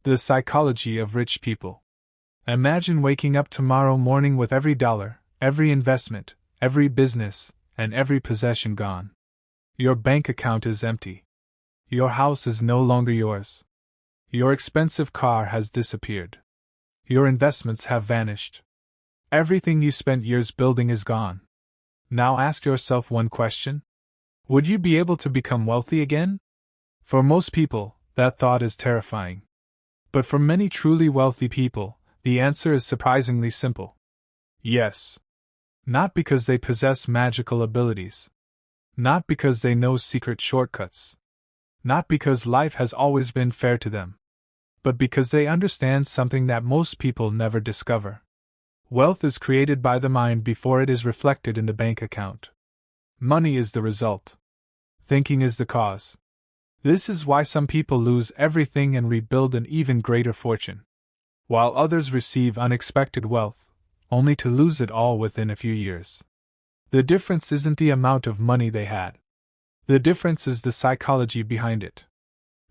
The psychology of rich people. Imagine waking up tomorrow morning with every dollar, every investment, every business, and every possession gone. Your bank account is empty. Your house is no longer yours. Your expensive car has disappeared. Your investments have vanished. Everything you spent years building is gone. Now ask yourself one question. Would you be able to become wealthy again? For most people, that thought is terrifying. But for many truly wealthy people, the answer is surprisingly simple. Yes. Not because they possess magical abilities. Not because they know secret shortcuts. Not because life has always been fair to them. But because they understand something that most people never discover. Wealth is created by the mind before it is reflected in the bank account. Money is the result. Thinking is the cause. This is why some people lose everything and rebuild an even greater fortune, while others receive unexpected wealth, only to lose it all within a few years. The difference isn't the amount of money they had. The difference is the psychology behind it.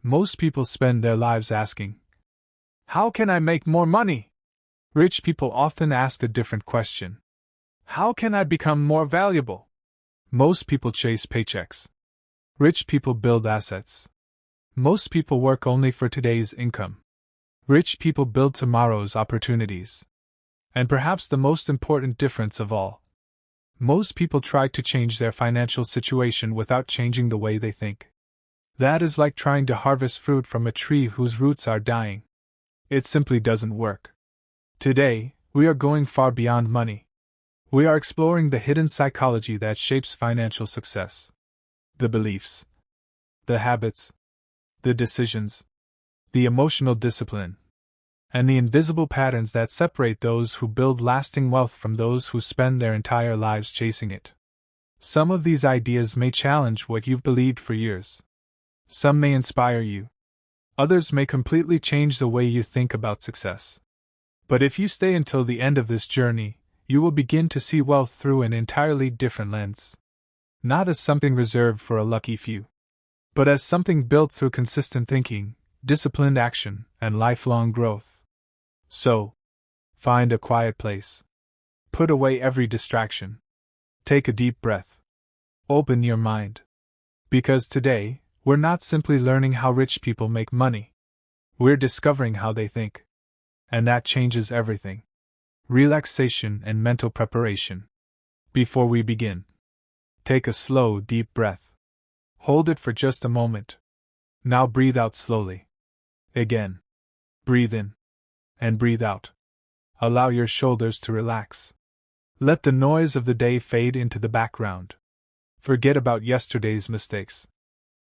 Most people spend their lives asking, "How can I make more money?" Rich people often ask a different question. "How can I become more valuable?" Most people chase paychecks. Rich people build assets. Most people work only for today's income. Rich people build tomorrow's opportunities. And perhaps the most important difference of all, most people try to change their financial situation without changing the way they think. That is like trying to harvest fruit from a tree whose roots are dying. It simply doesn't work. Today, we are going far beyond money. We are exploring the hidden psychology that shapes financial success. The beliefs, the habits, the decisions, the emotional discipline, and the invisible patterns that separate those who build lasting wealth from those who spend their entire lives chasing it. Some of these ideas may challenge what you've believed for years. Some may inspire you. Others may completely change the way you think about success. But if you stay until the end of this journey, you will begin to see wealth through an entirely different lens. Not as something reserved for a lucky few, but as something built through consistent thinking, disciplined action, and lifelong growth. So, find a quiet place. Put away every distraction. Take a deep breath. Open your mind. Because today, we're not simply learning how rich people make money. We're discovering how they think. And that changes everything. Relaxation and mental preparation. Before we begin, take a slow, deep breath. Hold it for just a moment. Now breathe out slowly. Again. Breathe in. And breathe out. Allow your shoulders to relax. Let the noise of the day fade into the background. Forget about yesterday's mistakes.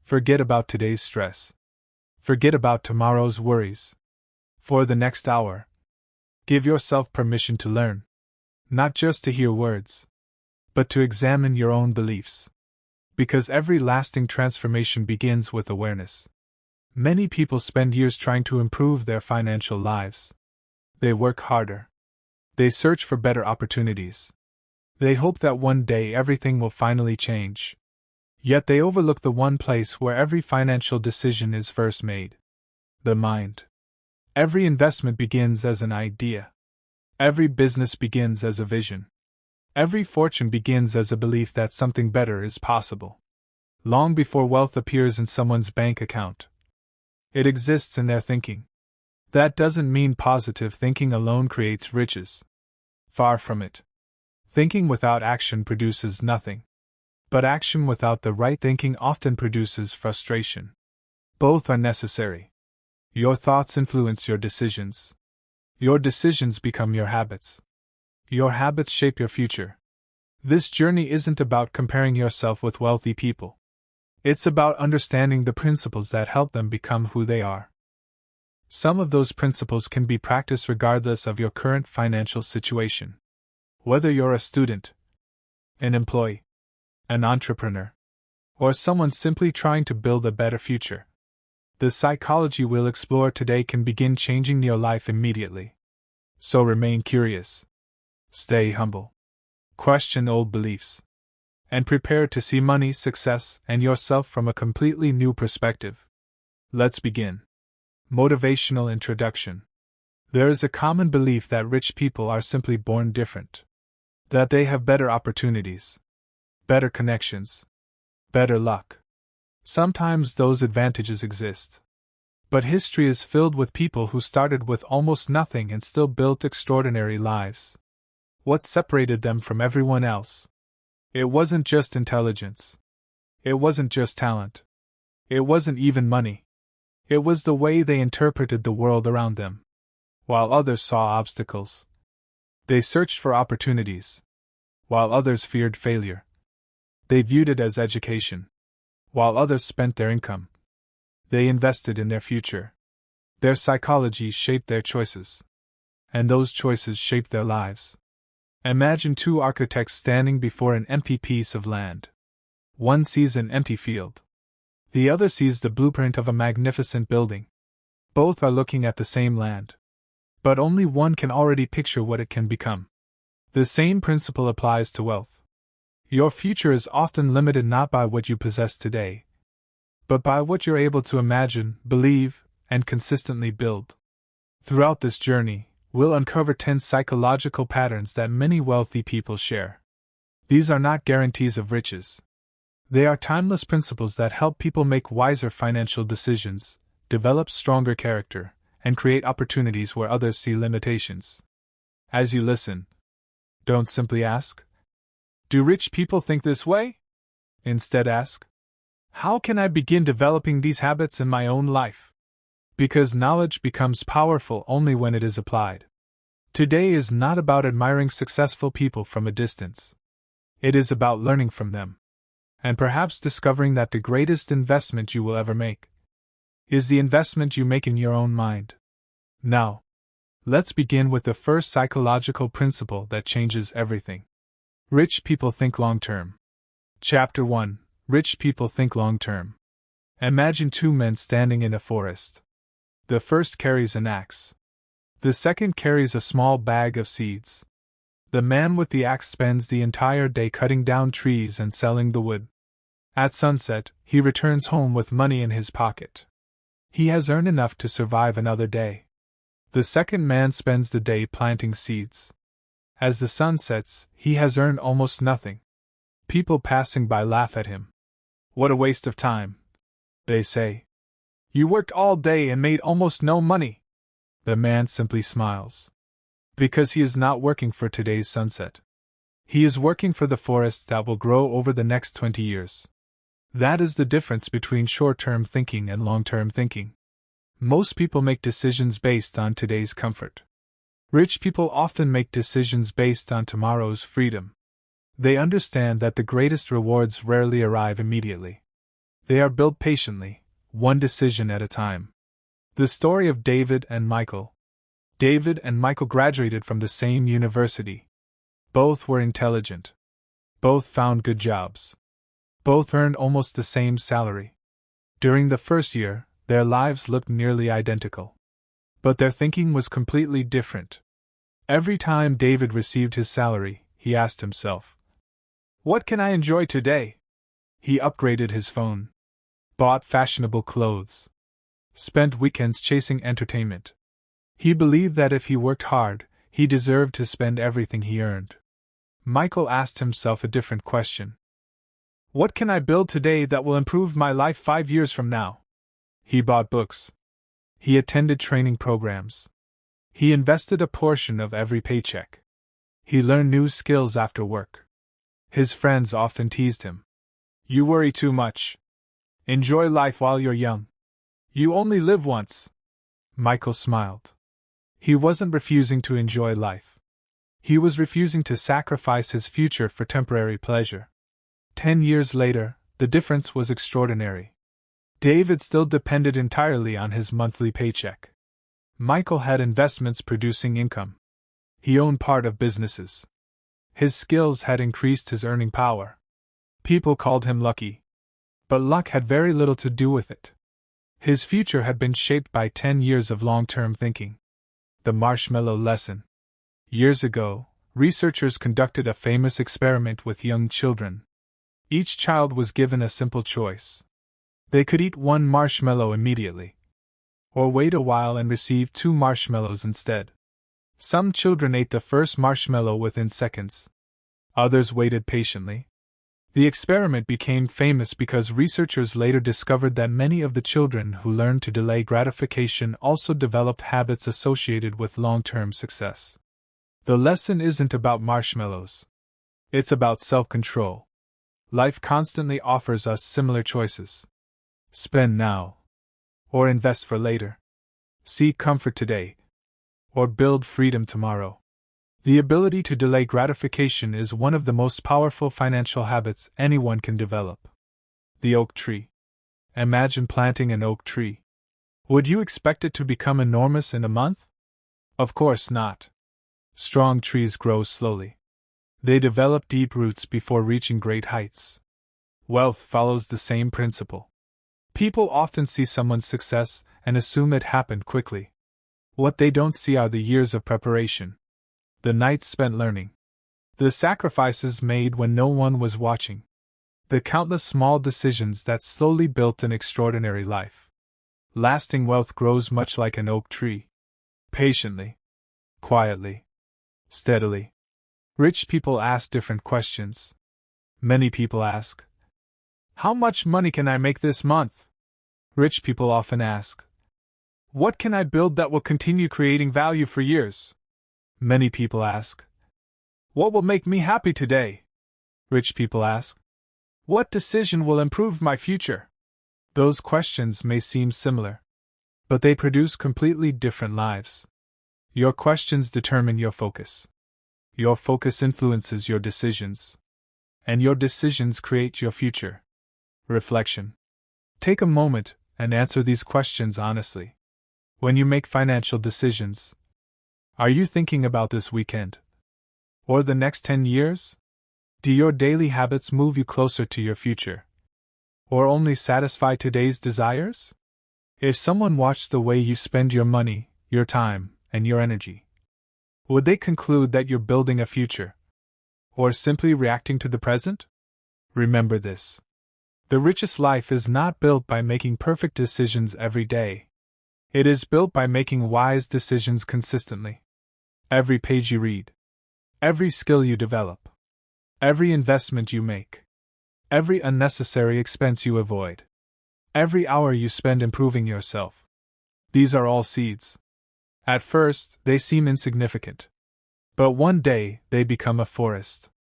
Forget about today's stress. Forget about tomorrow's worries. For the next hour, give yourself permission to learn. Not just to hear words, but to examine your own beliefs. Because every lasting transformation begins with awareness. Many people spend years trying to improve their financial lives. They work harder. They search for better opportunities. They hope that one day everything will finally change. Yet they overlook the one place where every financial decision is first made: the mind. Every investment begins as an idea. Every business begins as a vision. Every fortune begins as a belief that something better is possible. Long before wealth appears in someone's bank account, it exists in their thinking. That doesn't mean positive thinking alone creates riches. Far from it. Thinking without action produces nothing. But action without the right thinking often produces frustration. Both are necessary. Your thoughts influence your decisions. Your decisions become your habits. Your habits shape your future. This journey isn't about comparing yourself with wealthy people. It's about understanding the principles that help them become who they are. Some of those principles can be practiced regardless of your current financial situation. Whether you're a student, an employee, an entrepreneur, or someone simply trying to build a better future, the psychology we'll explore today can begin changing your life immediately. So remain curious. Stay humble. Question old beliefs. And prepare to see money, success, and yourself from a completely new perspective. Let's begin. Motivational introduction. There is a common belief that rich people are simply born different. That they have better opportunities, better connections, better luck. Sometimes those advantages exist. But history is filled with people who started with almost nothing and still built extraordinary lives. What separated them from everyone else? It wasn't just intelligence. It wasn't just talent. It wasn't even money. It was the way they interpreted the world around them. While others saw obstacles, they searched for opportunities. While others feared failure, they viewed it as education. While others spent their income, they invested in their future. Their psychology shaped their choices, and those choices shaped their lives. Imagine two architects standing before an empty piece of land. One sees an empty field. The other sees the blueprint of a magnificent building. Both are looking at the same land. But only one can already picture what it can become. The same principle applies to wealth. Your future is often limited not by what you possess today, but by what you're able to imagine, believe, and consistently build. Throughout this journey, we'll uncover 10 psychological patterns that many wealthy people share. These are not guarantees of riches. They are timeless principles that help people make wiser financial decisions, develop stronger character, and create opportunities where others see limitations. As you listen, don't simply ask, "Do rich people think this way?" Instead ask, "How can I begin developing these habits in my own life?" Because knowledge becomes powerful only when it is applied. Today is not about admiring successful people from a distance. It is about learning from them, and perhaps discovering that the greatest investment you will ever make is the investment you make in your own mind. Now, let's begin with the first psychological principle that changes everything. Rich people think long-term. Chapter 1. Rich people think long-term. Imagine two men standing in a forest. The first carries an axe. The second carries a small bag of seeds. The man with the axe spends the entire day cutting down trees and selling the wood. At sunset, he returns home with money in his pocket. He has earned enough to survive another day. The second man spends the day planting seeds. As the sun sets, he has earned almost nothing. People passing by laugh at him. "What a waste of time," they say. "You worked all day and made almost no money." The man simply smiles. Because he is not working for today's sunset. He is working for the forest that will grow over the next 20 years. That is the difference between short-term thinking and long-term thinking. Most people make decisions based on today's comfort. Rich people often make decisions based on tomorrow's freedom. They understand that the greatest rewards rarely arrive immediately. They are built patiently, one decision at a time. The story of David and Michael. David and Michael graduated from the same university. Both were intelligent. Both found good jobs. Both earned almost the same salary. During the first year, their lives looked nearly identical. But their thinking was completely different. Every time David received his salary, he asked himself, "What can I enjoy today?" He upgraded his phone, bought fashionable clothes, spent weekends chasing entertainment. He believed that if he worked hard, he deserved to spend everything he earned. Michael asked himself a different question. "What can I build today that will improve my life 5 years from now?" He bought books. He attended training programs. He invested a portion of every paycheck. He learned new skills after work. His friends often teased him. "You worry too much. Enjoy life while you're young. You only live once." Michael smiled. He wasn't refusing to enjoy life. He was refusing to sacrifice his future for temporary pleasure. 10 years later, the difference was extraordinary. David still depended entirely on his monthly paycheck. Michael had investments producing income. He owned part of businesses. His skills had increased his earning power. People called him lucky. But luck had very little to do with it. His future had been shaped by 10 years of long-term thinking. The marshmallow lesson. Years ago, researchers conducted a famous experiment with young children. Each child was given a simple choice. They could eat one marshmallow immediately, or wait a while and receive 2 marshmallows instead. Some children ate the first marshmallow within seconds. Others waited patiently. The experiment became famous because researchers later discovered that many of the children who learned to delay gratification also developed habits associated with long-term success. The lesson isn't about marshmallows. It's about self-control. Life constantly offers us similar choices. Spend now. Or invest for later. Seek comfort today. Or build freedom tomorrow. The ability to delay gratification is one of the most powerful financial habits anyone can develop. The oak tree. Imagine planting an oak tree. Would you expect it to become enormous in a month? Of course not. Strong trees grow slowly. They develop deep roots before reaching great heights. Wealth follows the same principle. People often see someone's success and assume it happened quickly. What they don't see are the years of preparation, the nights spent learning, the sacrifices made when no one was watching, the countless small decisions that slowly built an extraordinary life. Lasting wealth grows much like an oak tree. Patiently, quietly, steadily. Rich people ask different questions. Many people ask, "How much money can I make this month?" Rich people often ask, "What can I build that will continue creating value for years?" Many people ask, "What will make me happy today?" Rich people ask, "What decision will improve my future?" Those questions may seem similar, but they produce completely different lives. Your questions determine your focus. Your focus influences your decisions. And your decisions create your future. Reflection. Take a moment and answer these questions honestly. When you make financial decisions, are you thinking about this weekend? Or the next 10 years? Do your daily habits move you closer to your future? Or only satisfy today's desires? If someone watched the way you spend your money, your time, and your energy, would they conclude that you're building a future? Or simply reacting to the present? Remember this. The richest life is not built by making perfect decisions every day. It is built by making wise decisions consistently. Every page you read, every skill you develop, every investment you make, every unnecessary expense you avoid, every hour you spend improving yourself. These are all seeds. At first, they seem insignificant. But one day, they become a forest.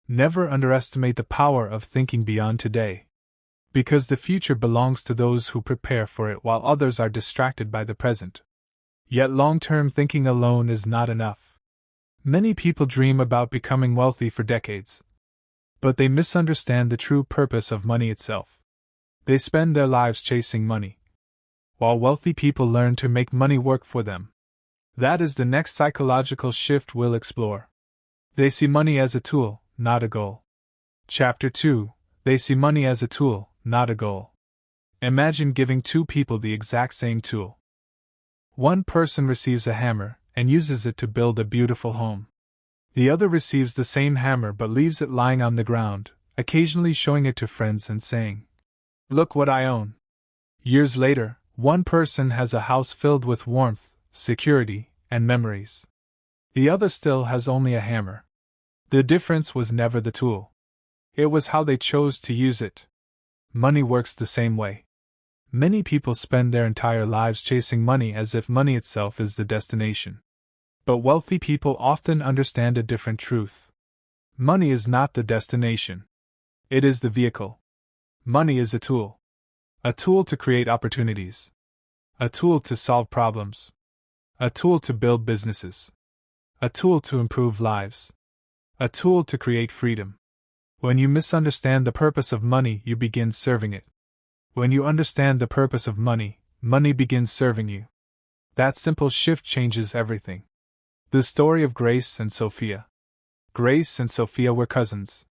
Never underestimate the power of thinking beyond today. Because the future belongs to those who prepare for it while others are distracted by the present. Yet long-term thinking alone is not enough. Many people dream about becoming wealthy for decades. But they misunderstand the true purpose of money itself. They spend their lives chasing money, while wealthy people learn to make money work for them. That is the next psychological shift we'll explore. They see money as a tool, not a goal. Chapter 2. They see money as a tool, not a goal. Imagine giving 2 people the exact same tool. One person receives a hammer and uses it to build a beautiful home. The other receives the same hammer but leaves it lying on the ground, occasionally showing it to friends and saying, "Look what I own." Years later, one person has a house filled with warmth, security, and memories. The other still has only a hammer. The difference was never the tool. It was how they chose to use it. Money works the same way. Many people spend their entire lives chasing money as if money itself is the destination. But wealthy people often understand a different truth. Money is not the destination. It is the vehicle. Money is a tool. A tool to create opportunities. A tool to solve problems. A tool to build businesses. A tool to improve lives. A tool to create freedom. When you misunderstand the purpose of money, you begin serving it. When you understand the purpose of money, money begins serving you. That simple shift changes everything. The story of Grace and Sophia. Grace and Sophia were cousins.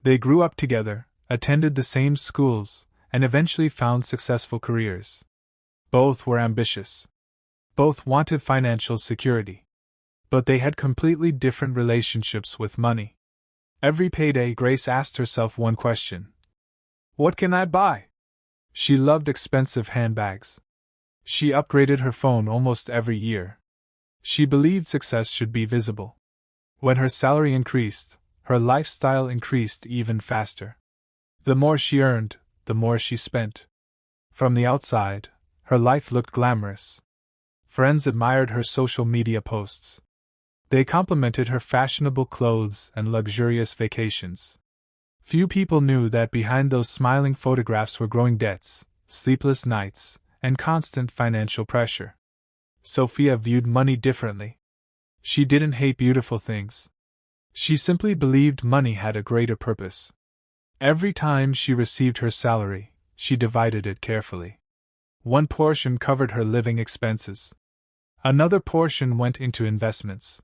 They grew up together, attended the same schools, and eventually found successful careers. Both were ambitious. Both wanted financial security. But they had completely different relationships with money. Every payday, Grace asked herself one question: "What can I buy?" She loved expensive handbags. She upgraded her phone almost every year. She believed success should be visible. When her salary increased, her lifestyle increased even faster. The more she earned, the more she spent. From the outside, her life looked glamorous. Friends admired her social media posts. They complimented her fashionable clothes and luxurious vacations. Few people knew that behind those smiling photographs were growing debts, sleepless nights, and constant financial pressure. Sophia viewed money differently. She didn't hate beautiful things. She simply believed money had a greater purpose. Every time she received her salary, she divided it carefully. One portion covered her living expenses. Another portion went into investments.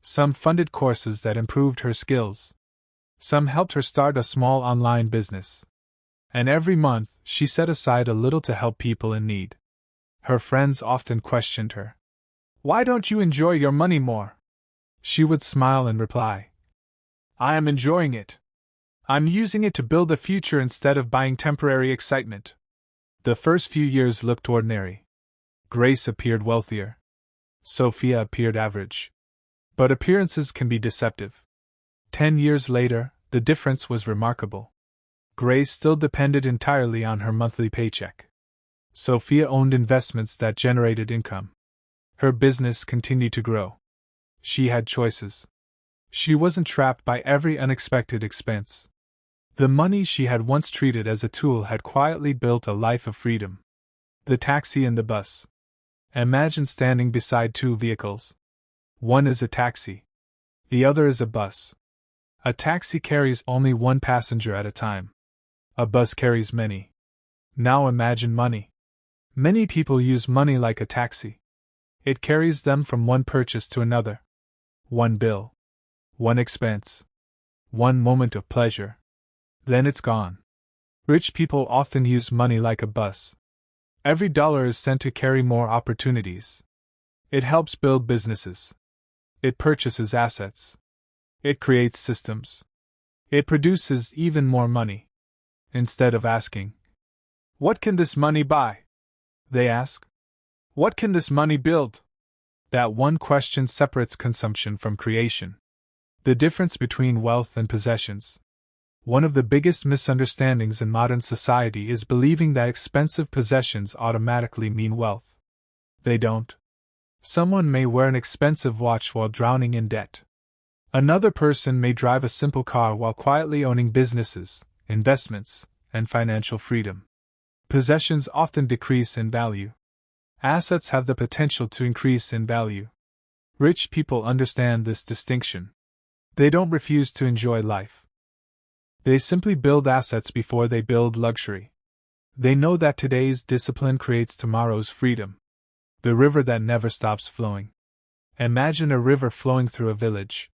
Some funded courses that improved her skills. Some helped her start a small online business. And every month, she set aside a little to help people in need. Her friends often questioned her. "Why don't you enjoy your money more?" She would smile and reply, "I am enjoying it. I'm using it to build a future instead of buying temporary excitement." The first few years looked ordinary. Grace appeared wealthier. Sophia appeared average. But appearances can be deceptive. 10 years later, the difference was remarkable. Grace still depended entirely on her monthly paycheck. Sophia owned investments that generated income. Her business continued to grow. She had choices. She wasn't trapped by every unexpected expense. The money she had once treated as a tool had quietly built a life of freedom. The taxi and the bus. Imagine standing beside two vehicles. One is a taxi. The other is a bus. A taxi carries only one passenger at a time. A bus carries many. Now imagine money. Many people use money like a taxi. It carries them from one purchase to another. One bill. One expense. One moment of pleasure. Then it's gone. Rich people often use money like a bus. Every dollar is sent to carry more opportunities. It helps build businesses. It purchases assets. It creates systems. It produces even more money. Instead of asking, "What can this money buy?" they ask, "What can this money build?" That one question separates consumption from creation. The difference between wealth and possessions. One of the biggest misunderstandings in modern society is believing that expensive possessions automatically mean wealth. They don't. Someone may wear an expensive watch while drowning in debt. Another person may drive a simple car while quietly owning businesses, investments, and financial freedom. Possessions often decrease in value. Assets have the potential to increase in value. Rich people understand this distinction. They don't refuse to enjoy life. They simply build assets before they build luxury. They know that today's discipline creates tomorrow's freedom. The river that never stops flowing. Imagine a river flowing through a village.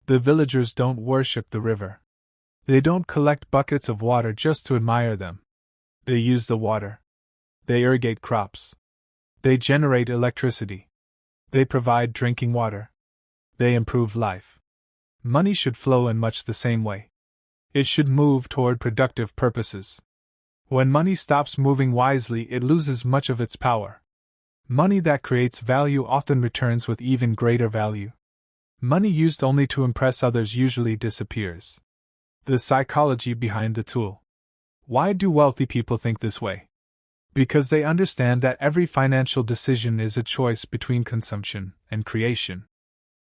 The villagers don't worship the river. They don't collect buckets of water just to admire them. They use the water. They irrigate crops. They generate electricity. They provide drinking water. They improve life. Money should flow in much the same way. It should move toward productive purposes. When money stops moving wisely, it loses much of its power. Money that creates value often returns with even greater value. Money used only to impress others usually disappears. The psychology behind the tool. Why do wealthy people think this way? Because they understand that every financial decision is a choice between consumption and creation.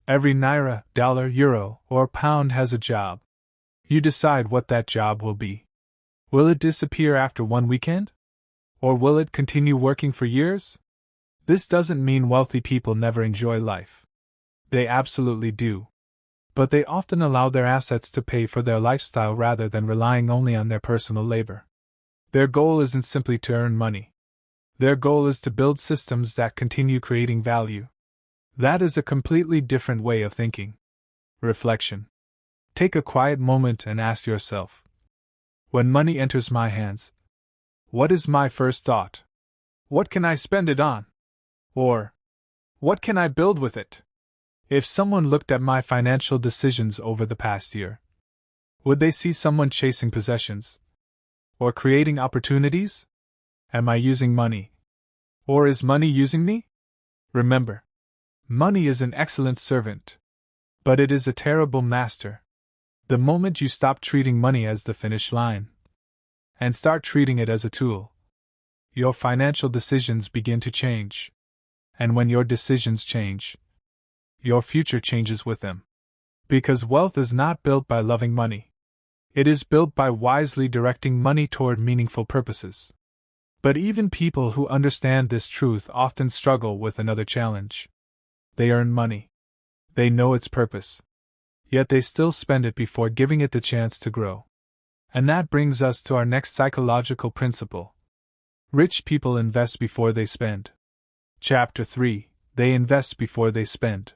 Every naira, dollar, euro, or pound has a job. You decide what that job will be. Will it disappear after one weekend? Or will it continue working for years? This doesn't mean wealthy people never enjoy life. They absolutely do. But they often allow their assets to pay for their lifestyle rather than relying only on their personal labor. Their goal isn't simply to earn money. Their goal is to build systems that continue creating value. That is a completely different way of thinking. Reflection. Take a quiet moment and ask yourself, when money enters my hands, what is my first thought? What can I spend it on? Or, what can I build with it? If someone looked at my financial decisions over the past year, would they see someone chasing possessions? Or creating opportunities? Am I using money? Or is money using me? Remember, money is an excellent servant, but it is a terrible master. The moment you stop treating money as the finish line and start treating it as a tool, your financial decisions begin to change. And when your decisions change, your future changes with them. Because wealth is not built by loving money. It is built by wisely directing money toward meaningful purposes. But even people who understand this truth often struggle with another challenge. They earn money. They know its purpose. Yet they still spend it before giving it the chance to grow. And that brings us to our next psychological principle. Rich people invest before they spend. Chapter 3. They invest before they spend.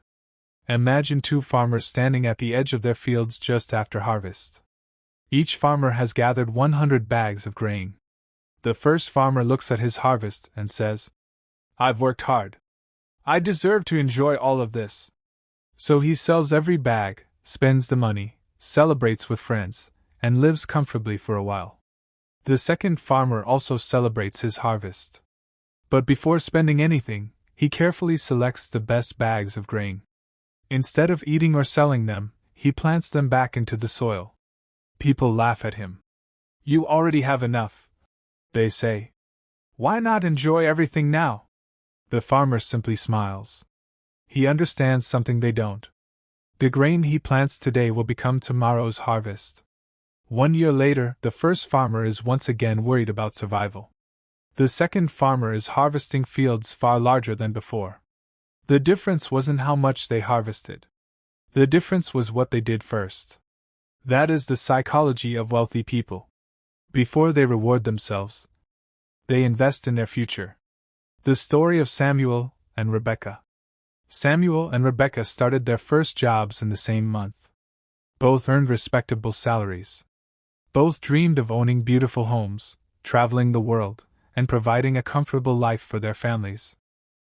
Imagine two farmers standing at the edge of their fields just after harvest. Each farmer has gathered 100 bags of grain. The first farmer looks at his harvest and says, "I've worked hard. I deserve to enjoy all of this." So he sells every bag, spends the money, celebrates with friends, and lives comfortably for a while. The second farmer also celebrates his harvest. But before spending anything, he carefully selects the best bags of grain. Instead of eating or selling them, he plants them back into the soil. People laugh at him. "You already have enough," they say. "Why not enjoy everything now?" The farmer simply smiles. He understands something they don't. The grain he plants today will become tomorrow's harvest. 1 year later, the first farmer is once again worried about survival. The second farmer is harvesting fields far larger than before. The difference wasn't how much they harvested. The difference was what they did first. That is the psychology of wealthy people. Before they reward themselves, they invest in their future. The story of Samuel and Rebecca. Samuel and Rebecca started their first jobs in the same month. Both earned respectable salaries. Both dreamed of owning beautiful homes, traveling the world, and providing a comfortable life for their families.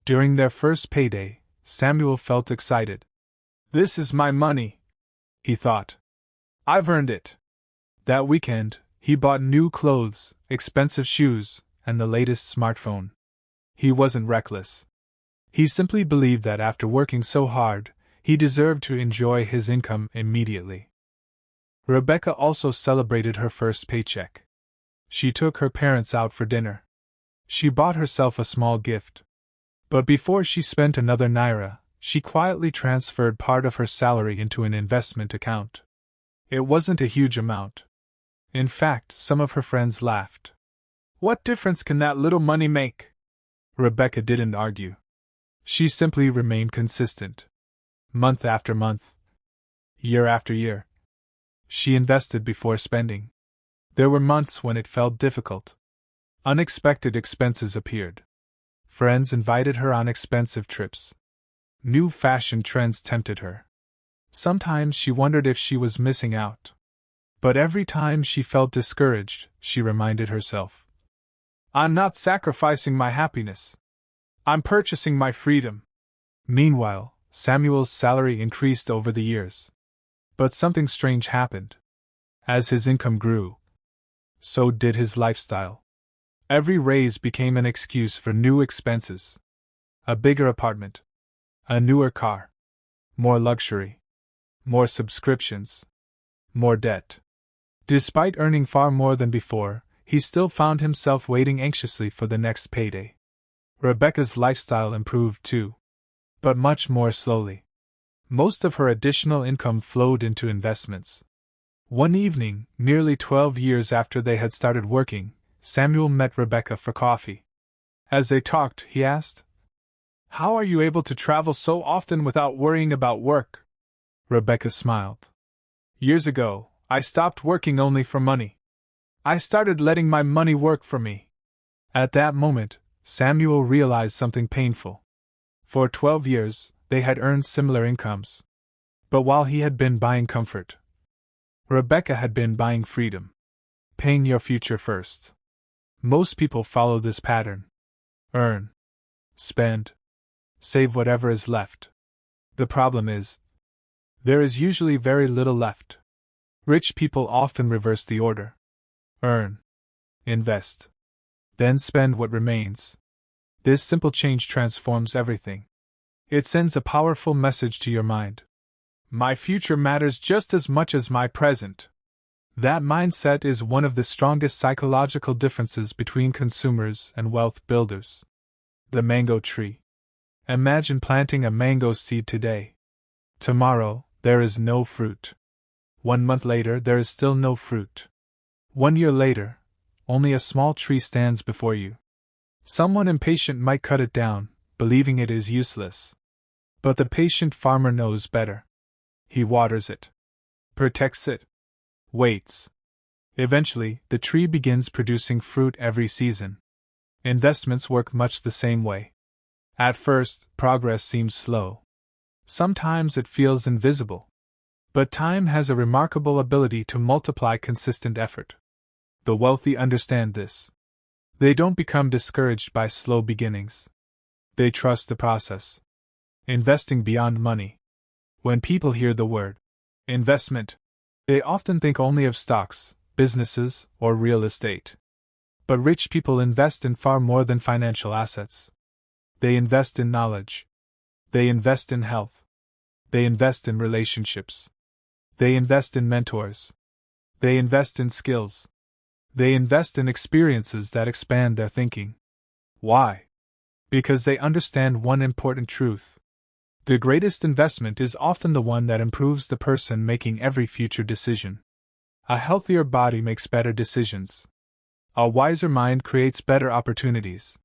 During their first payday, Samuel felt excited. "This is my money," he thought. "I've earned it." That weekend, he bought new clothes, expensive shoes, and the latest smartphone. He wasn't reckless. He simply believed that after working so hard, he deserved to enjoy his income immediately. Rebecca also celebrated her first paycheck. She took her parents out for dinner. She bought herself a small gift. But before she spent another naira, she quietly transferred part of her salary into an investment account. It wasn't a huge amount. In fact, some of her friends laughed. "What difference can that little money make?" Rebecca didn't argue. She simply remained consistent. Month after month, year after year, she invested before spending. There were months when it felt difficult. Unexpected expenses appeared. Friends invited her on expensive trips. New fashion trends tempted her. Sometimes she wondered if she was missing out. But every time she felt discouraged, she reminded herself, "I'm not sacrificing my happiness. I'm purchasing my freedom." Meanwhile, Samuel's salary increased over the years. But something strange happened. As his income grew, so did his lifestyle. Every raise became an excuse for new expenses. A bigger apartment. A newer car. More luxury. More subscriptions. More debt. Despite earning far more than before, he still found himself waiting anxiously for the next payday. Rebecca's lifestyle improved too. But much more slowly. Most of her additional income flowed into investments. One evening, nearly 12 years after they had started working, Samuel met Rebecca for coffee. As they talked, he asked, "How are you able to travel so often without worrying about work?" Rebecca smiled. "Years ago, I stopped working only for money. I started letting my money work for me." At that moment, Samuel realized something painful. For 12 years, they had earned similar incomes. But while he had been buying comfort, Rebecca had been buying freedom. Paying your future first. Most people follow this pattern. Earn. Spend. Save whatever is left. The problem is, there is usually very little left. Rich people often reverse the order. Earn. Invest. Then spend what remains. This simple change transforms everything. It sends a powerful message to your mind. My future matters just as much as my present. That mindset is one of the strongest psychological differences between consumers and wealth builders. The mango tree. Imagine planting a mango seed today. Tomorrow, there is no fruit. 1 month later, there is still no fruit. 1 year later, only a small tree stands before you. Someone impatient might cut it down, believing it is useless. But the patient farmer knows better. He waters it, protects it, waits. Eventually, the tree begins producing fruit every season. Investments work much the same way. At first, progress seems slow. Sometimes it feels invisible. But time has a remarkable ability to multiply consistent effort. The wealthy understand this. They don't become discouraged by slow beginnings. They trust the process. Investing beyond money. When people hear the word investment, they often think only of stocks, businesses, or real estate. But rich people invest in far more than financial assets. They invest in knowledge. They invest in health. They invest in relationships. They invest in mentors. They invest in skills. They invest in experiences that expand their thinking. Why? Because they understand one important truth. The greatest investment is often the one that improves the person making every future decision. A healthier body makes better decisions. A wiser mind creates better opportunities.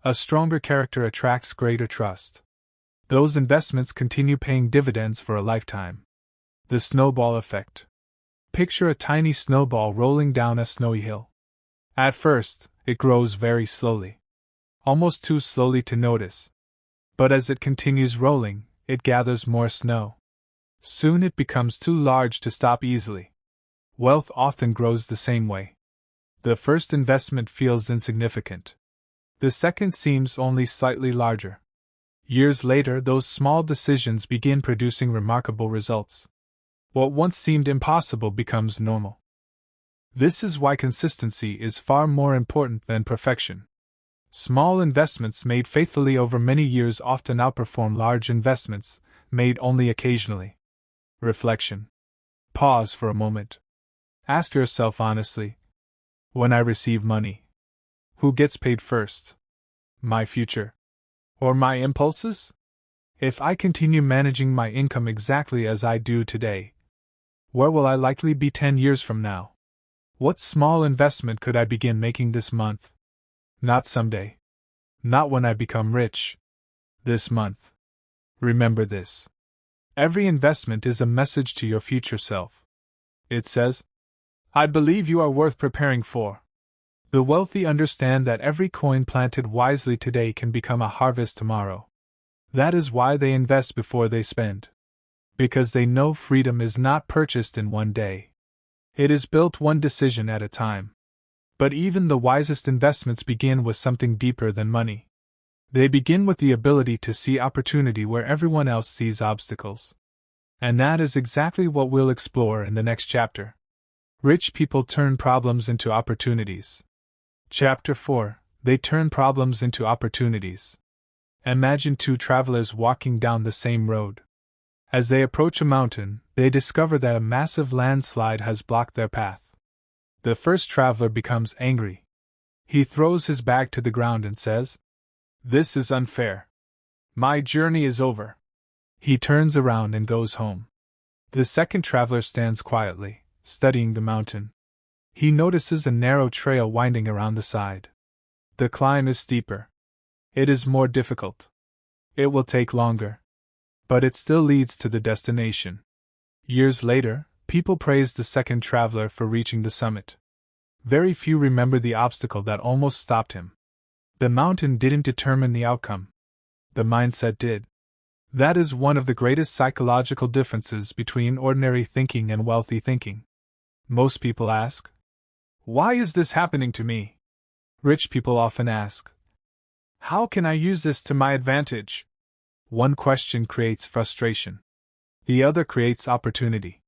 A stronger character attracts greater trust. Those investments continue paying dividends for a lifetime. The snowball effect. Picture a tiny snowball rolling down a snowy hill. At first, it grows very slowly. Almost too slowly to notice. But as it continues rolling, it gathers more snow. Soon it becomes too large to stop easily. Wealth often grows the same way. The first investment feels insignificant. The second seems only slightly larger. Years later, those small decisions begin producing remarkable results. What once seemed impossible becomes normal. This is why consistency is far more important than perfection. Small investments made faithfully over many years often outperform large investments made only occasionally. Reflection. Pause for a moment. Ask yourself honestly, when I receive money, who gets paid first? My future? Or my impulses? If I continue managing my income exactly as I do today, where will I likely be 10 years from now? What small investment could I begin making this month? Not someday. Not when I become rich. This month. Remember this. Every investment is a message to your future self. It says, I believe you are worth preparing for. The wealthy understand that every coin planted wisely today can become a harvest tomorrow. That is why they invest before they spend. Because they know freedom is not purchased in one day. It is built one decision at a time. But even the wisest investments begin with something deeper than money. They begin with the ability to see opportunity where everyone else sees obstacles. And that is exactly what we'll explore in the next chapter. Rich people turn problems into opportunities. Chapter 4. They turn problems into opportunities. Imagine two travelers walking down the same road. As they approach a mountain, they discover that a massive landslide has blocked their path. The first traveler becomes angry. He throws his bag to the ground and says, This is unfair. My journey is over. He turns around and goes home. The second traveler stands quietly, studying the mountain. He notices a narrow trail winding around the side. The climb is steeper. It is more difficult. It will take longer. But it still leads to the destination. Years later, people praise the second traveler for reaching the summit. Very few remember the obstacle that almost stopped him. The mountain didn't determine the outcome. The mindset did. That is one of the greatest psychological differences between ordinary thinking and wealthy thinking. Most people ask, Why is this happening to me? Rich people often ask, How can I use this to my advantage? One question creates frustration. The other creates opportunity.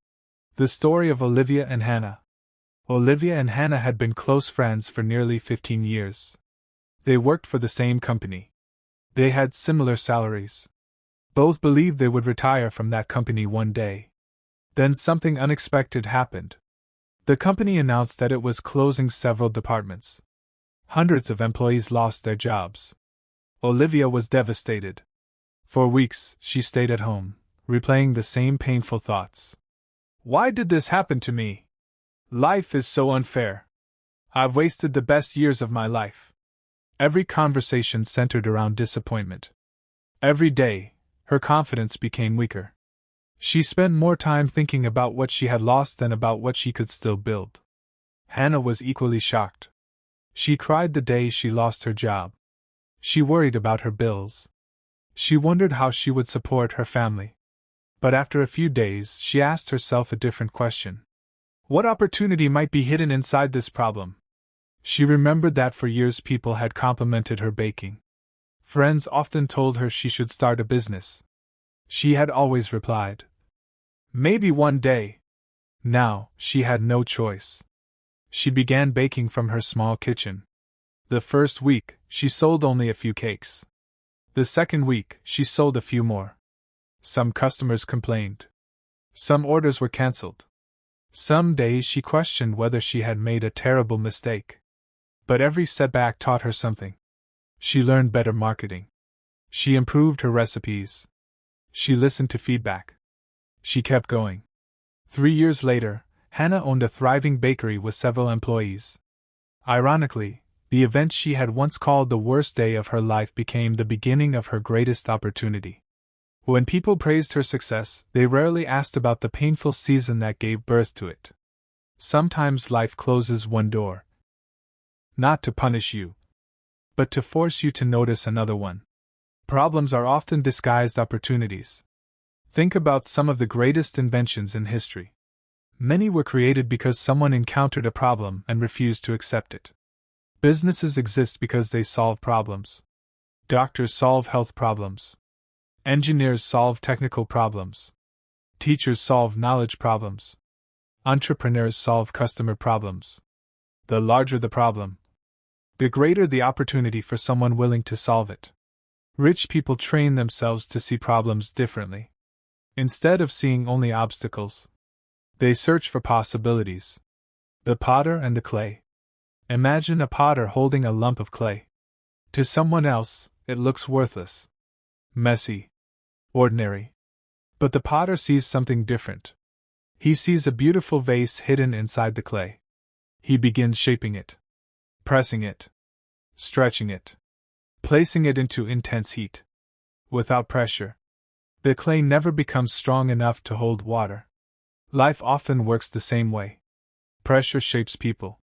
The story of Olivia and Hannah. Olivia and Hannah had been close friends for nearly 15 years. They worked for the same company. They had similar salaries. Both believed they would retire from that company one day. Then something unexpected happened. The company announced that it was closing several departments. Hundreds of employees lost their jobs. Olivia was devastated. For weeks, she stayed at home, replaying the same painful thoughts. Why did this happen to me? Life is so unfair. I've wasted the best years of my life. Every conversation centered around disappointment. Every day, her confidence became weaker. She spent more time thinking about what she had lost than about what she could still build. Hannah was equally shocked. She cried the day she lost her job. She worried about her bills. She wondered how she would support her family. But after a few days, she asked herself a different question. What opportunity might be hidden inside this problem? She remembered that for years people had complimented her baking. Friends often told her she should start a business. She had always replied, maybe one day. Now, she had no choice. She began baking from her small kitchen. The first week, she sold only a few cakes. The second week, she sold a few more. Some customers complained. Some orders were cancelled. Some days she questioned whether she had made a terrible mistake. But every setback taught her something. She learned better marketing. She improved her recipes. She listened to feedback. She kept going. 3 years later, Hannah owned a thriving bakery with several employees. Ironically, the event she had once called the worst day of her life became the beginning of her greatest opportunity. When people praised her success, they rarely asked about the painful season that gave birth to it. Sometimes life closes one door. Not to punish you, but to force you to notice another one. Problems are often disguised opportunities. Think about some of the greatest inventions in history. Many were created because someone encountered a problem and refused to accept it. Businesses exist because they solve problems. Doctors solve health problems. Engineers solve technical problems. Teachers solve knowledge problems. Entrepreneurs solve customer problems. The larger the problem, the greater the opportunity for someone willing to solve it. Rich people train themselves to see problems differently. Instead of seeing only obstacles, they search for possibilities. The potter and the clay. Imagine a potter holding a lump of clay. To someone else, it looks worthless, messy, ordinary. But the potter sees something different. He sees a beautiful vase hidden inside the clay. He begins shaping it, pressing it, stretching it, placing it into intense heat. Without pressure, the clay never becomes strong enough to hold water. Life often works the same way. Pressure shapes people.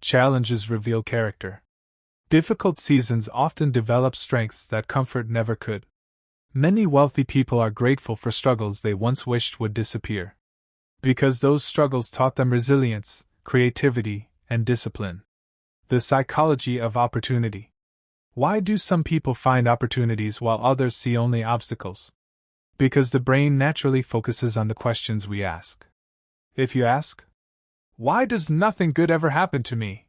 Challenges reveal character. Difficult seasons often develop strengths that comfort never could. Many wealthy people are grateful for struggles they once wished would disappear. Because those struggles taught them resilience, creativity, and discipline. The psychology of opportunity. Why do some people find opportunities while others see only obstacles? Because the brain naturally focuses on the questions we ask. If you ask, why does nothing good ever happen to me?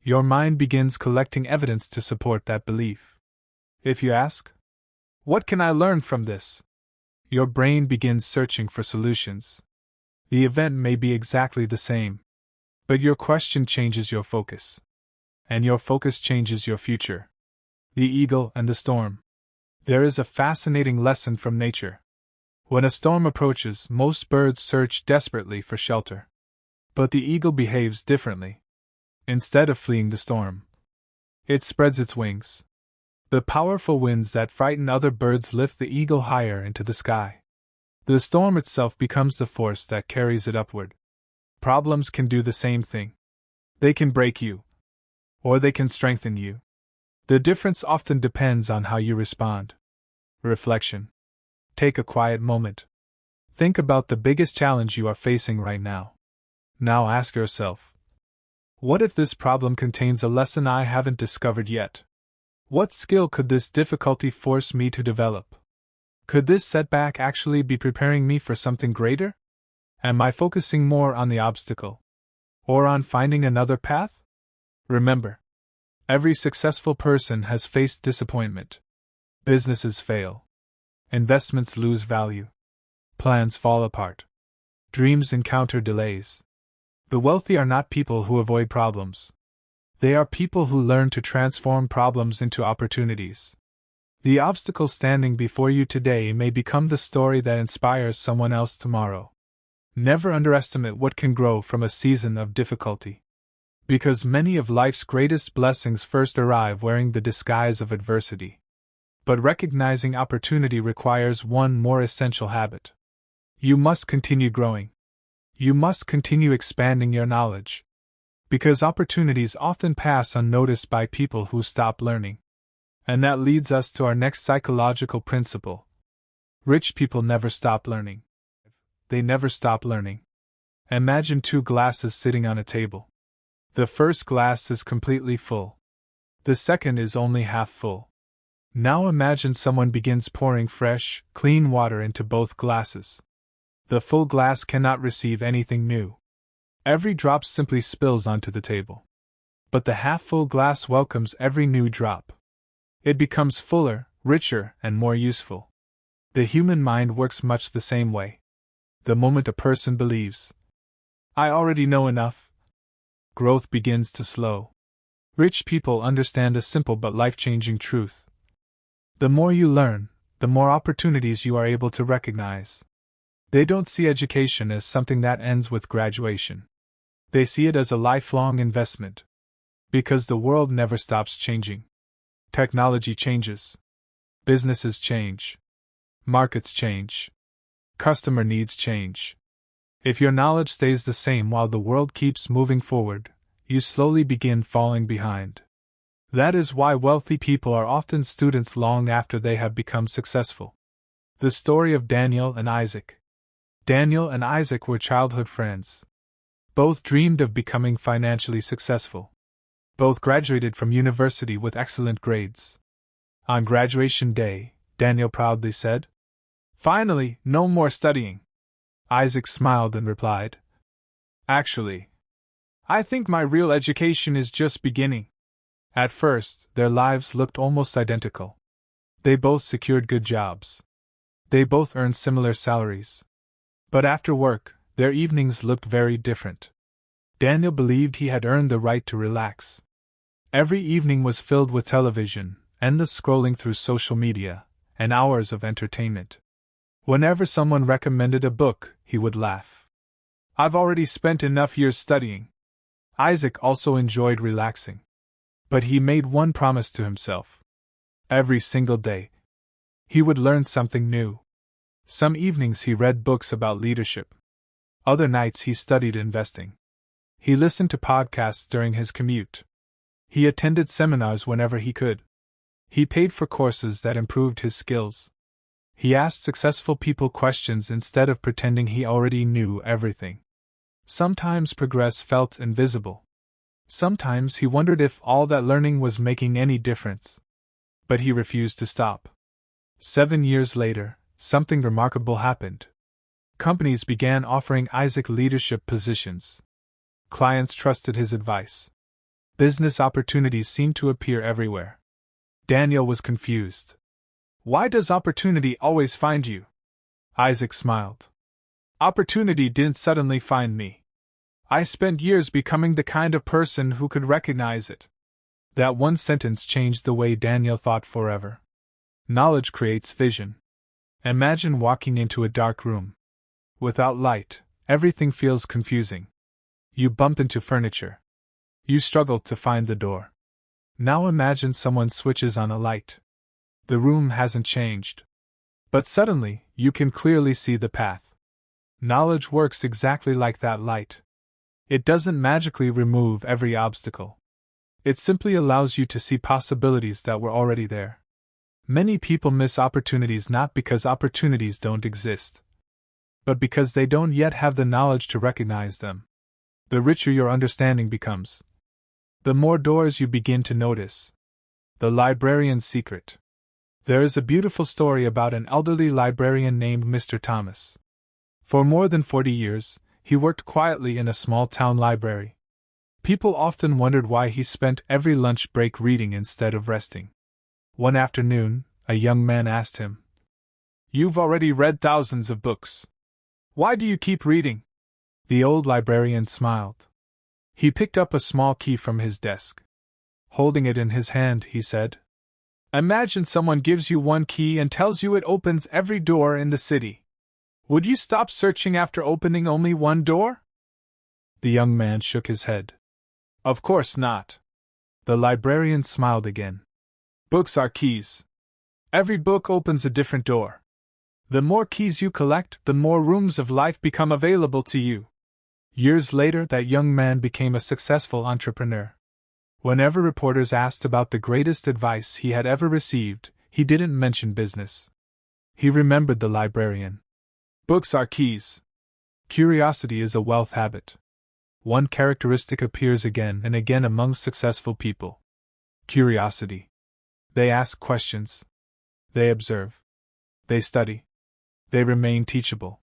Your mind begins collecting evidence to support that belief. If you ask, what can I learn from this? Your brain begins searching for solutions. The event may be exactly the same, but your question changes your focus. And your focus changes your future. The eagle and the storm. There is a fascinating lesson from nature. When a storm approaches, most birds search desperately for shelter. But the eagle behaves differently. Instead of fleeing the storm, it spreads its wings. The powerful winds that frighten other birds lift the eagle higher into the sky. The storm itself becomes the force that carries it upward. Problems can do the same thing. They can break you, or they can strengthen you. The difference often depends on how you respond. Reflection. Take a quiet moment. Think about the biggest challenge you are facing right now. Now ask yourself, what if this problem contains a lesson I haven't discovered yet? What skill could this difficulty force me to develop? Could this setback actually be preparing me for something greater? Am I focusing more on the obstacle, or on finding another path? Remember, Every successful person has faced disappointment. Businesses fail. Investments lose value. Plans fall apart. Dreams encounter delays. The wealthy are not people who avoid problems. They are people who learn to transform problems into opportunities. The obstacle standing before you today may become the story that inspires someone else tomorrow. Never underestimate what can grow from a season of difficulty. Because many of life's greatest blessings first arrive wearing the disguise of adversity. But recognizing opportunity requires one more essential habit. You must continue growing. You must continue expanding your knowledge. Because opportunities often pass unnoticed by people who stop learning. And that leads us to our next psychological principle. Rich people never stop learning. They never stop learning. Imagine two glasses sitting on a table. The first glass is completely full. The second is only half full. Now imagine someone begins pouring fresh, clean water into both glasses. The full glass cannot receive anything new. Every drop simply spills onto the table. But the half-full glass welcomes every new drop. It becomes fuller, richer, and more useful. The human mind works much the same way. The moment a person believes, "I already know enough," growth begins to slow. Rich people understand a simple but life-changing truth. The more you learn, the more opportunities you are able to recognize. They don't see education as something that ends with graduation. They see it as a lifelong investment. Because the world never stops changing. Technology changes. Businesses change. Markets change. Customer needs change. If your knowledge stays the same while the world keeps moving forward, you slowly begin falling behind. That is why wealthy people are often students long after they have become successful. The story of Daniel and Isaac. Daniel and Isaac were childhood friends. Both dreamed of becoming financially successful. Both graduated from university with excellent grades. On graduation day, Daniel proudly said, "Finally, no more studying." Isaac smiled and replied, "Actually, I think my real education is just beginning." At first, their lives looked almost identical. They both secured good jobs. They both earned similar salaries. But after work, their evenings looked very different. Daniel believed he had earned the right to relax. Every evening was filled with television, endless scrolling through social media, and hours of entertainment. Whenever someone recommended a book, he would laugh. "I've already spent enough years studying." Isaac also enjoyed relaxing. But he made one promise to himself. Every single day, he would learn something new. Some evenings he read books about leadership. Other nights he studied investing. He listened to podcasts during his commute. He attended seminars whenever he could. He paid for courses that improved his skills. He asked successful people questions instead of pretending he already knew everything. Sometimes progress felt invisible. Sometimes he wondered if all that learning was making any difference. But he refused to stop. 7 years later, something remarkable happened. Companies began offering Isaac leadership positions. Clients trusted his advice. Business opportunities seemed to appear everywhere. Daniel was confused. "Why does opportunity always find you?" Isaac smiled. "Opportunity didn't suddenly find me. I spent years becoming the kind of person who could recognize it." That one sentence changed the way Daniel thought forever. Knowledge creates vision. Imagine walking into a dark room. Without light, everything feels confusing. You bump into furniture. You struggle to find the door. Now imagine someone switches on a light. The room hasn't changed. But suddenly, you can clearly see the path. Knowledge works exactly like that light. It doesn't magically remove every obstacle. It simply allows you to see possibilities that were already there. Many people miss opportunities not because opportunities don't exist, but because they don't yet have the knowledge to recognize them. The richer your understanding becomes, the more doors you begin to notice. The Librarian's Secret. There is a beautiful story about an elderly librarian named Mr. Thomas. For more than 40 years, he worked quietly in a small town library. People often wondered why he spent every lunch break reading instead of resting. One afternoon, a young man asked him, "You've already read thousands of books. Why do you keep reading?" The old librarian smiled. He picked up a small key from his desk. Holding it in his hand, he said, "Imagine someone gives you one key and tells you it opens every door in the city. Would you stop searching after opening only one door?" The young man shook his head. "Of course not." The librarian smiled again. "Books are keys. Every book opens a different door. The more keys you collect, the more rooms of life become available to you." Years later, that young man became a successful entrepreneur. Whenever reporters asked about the greatest advice he had ever received, he didn't mention business. He remembered the librarian. Books are keys. Curiosity is a wealth habit. One characteristic appears again and again among successful people: curiosity. They ask questions. They observe. They study. They remain teachable.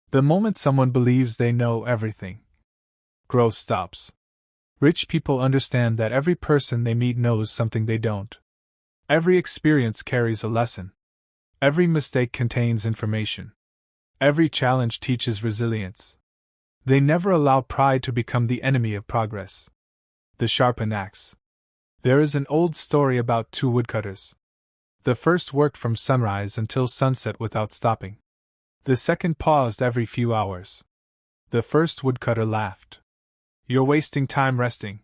The moment someone believes they know everything, growth stops. Rich people understand that every person they meet knows something they don't. Every experience carries a lesson. Every mistake contains information. Every challenge teaches resilience. They never allow pride to become the enemy of progress. The sharpened axe. There is an old story about two woodcutters. The first worked from sunrise until sunset without stopping. The second paused every few hours. The first woodcutter laughed. "You're wasting time resting."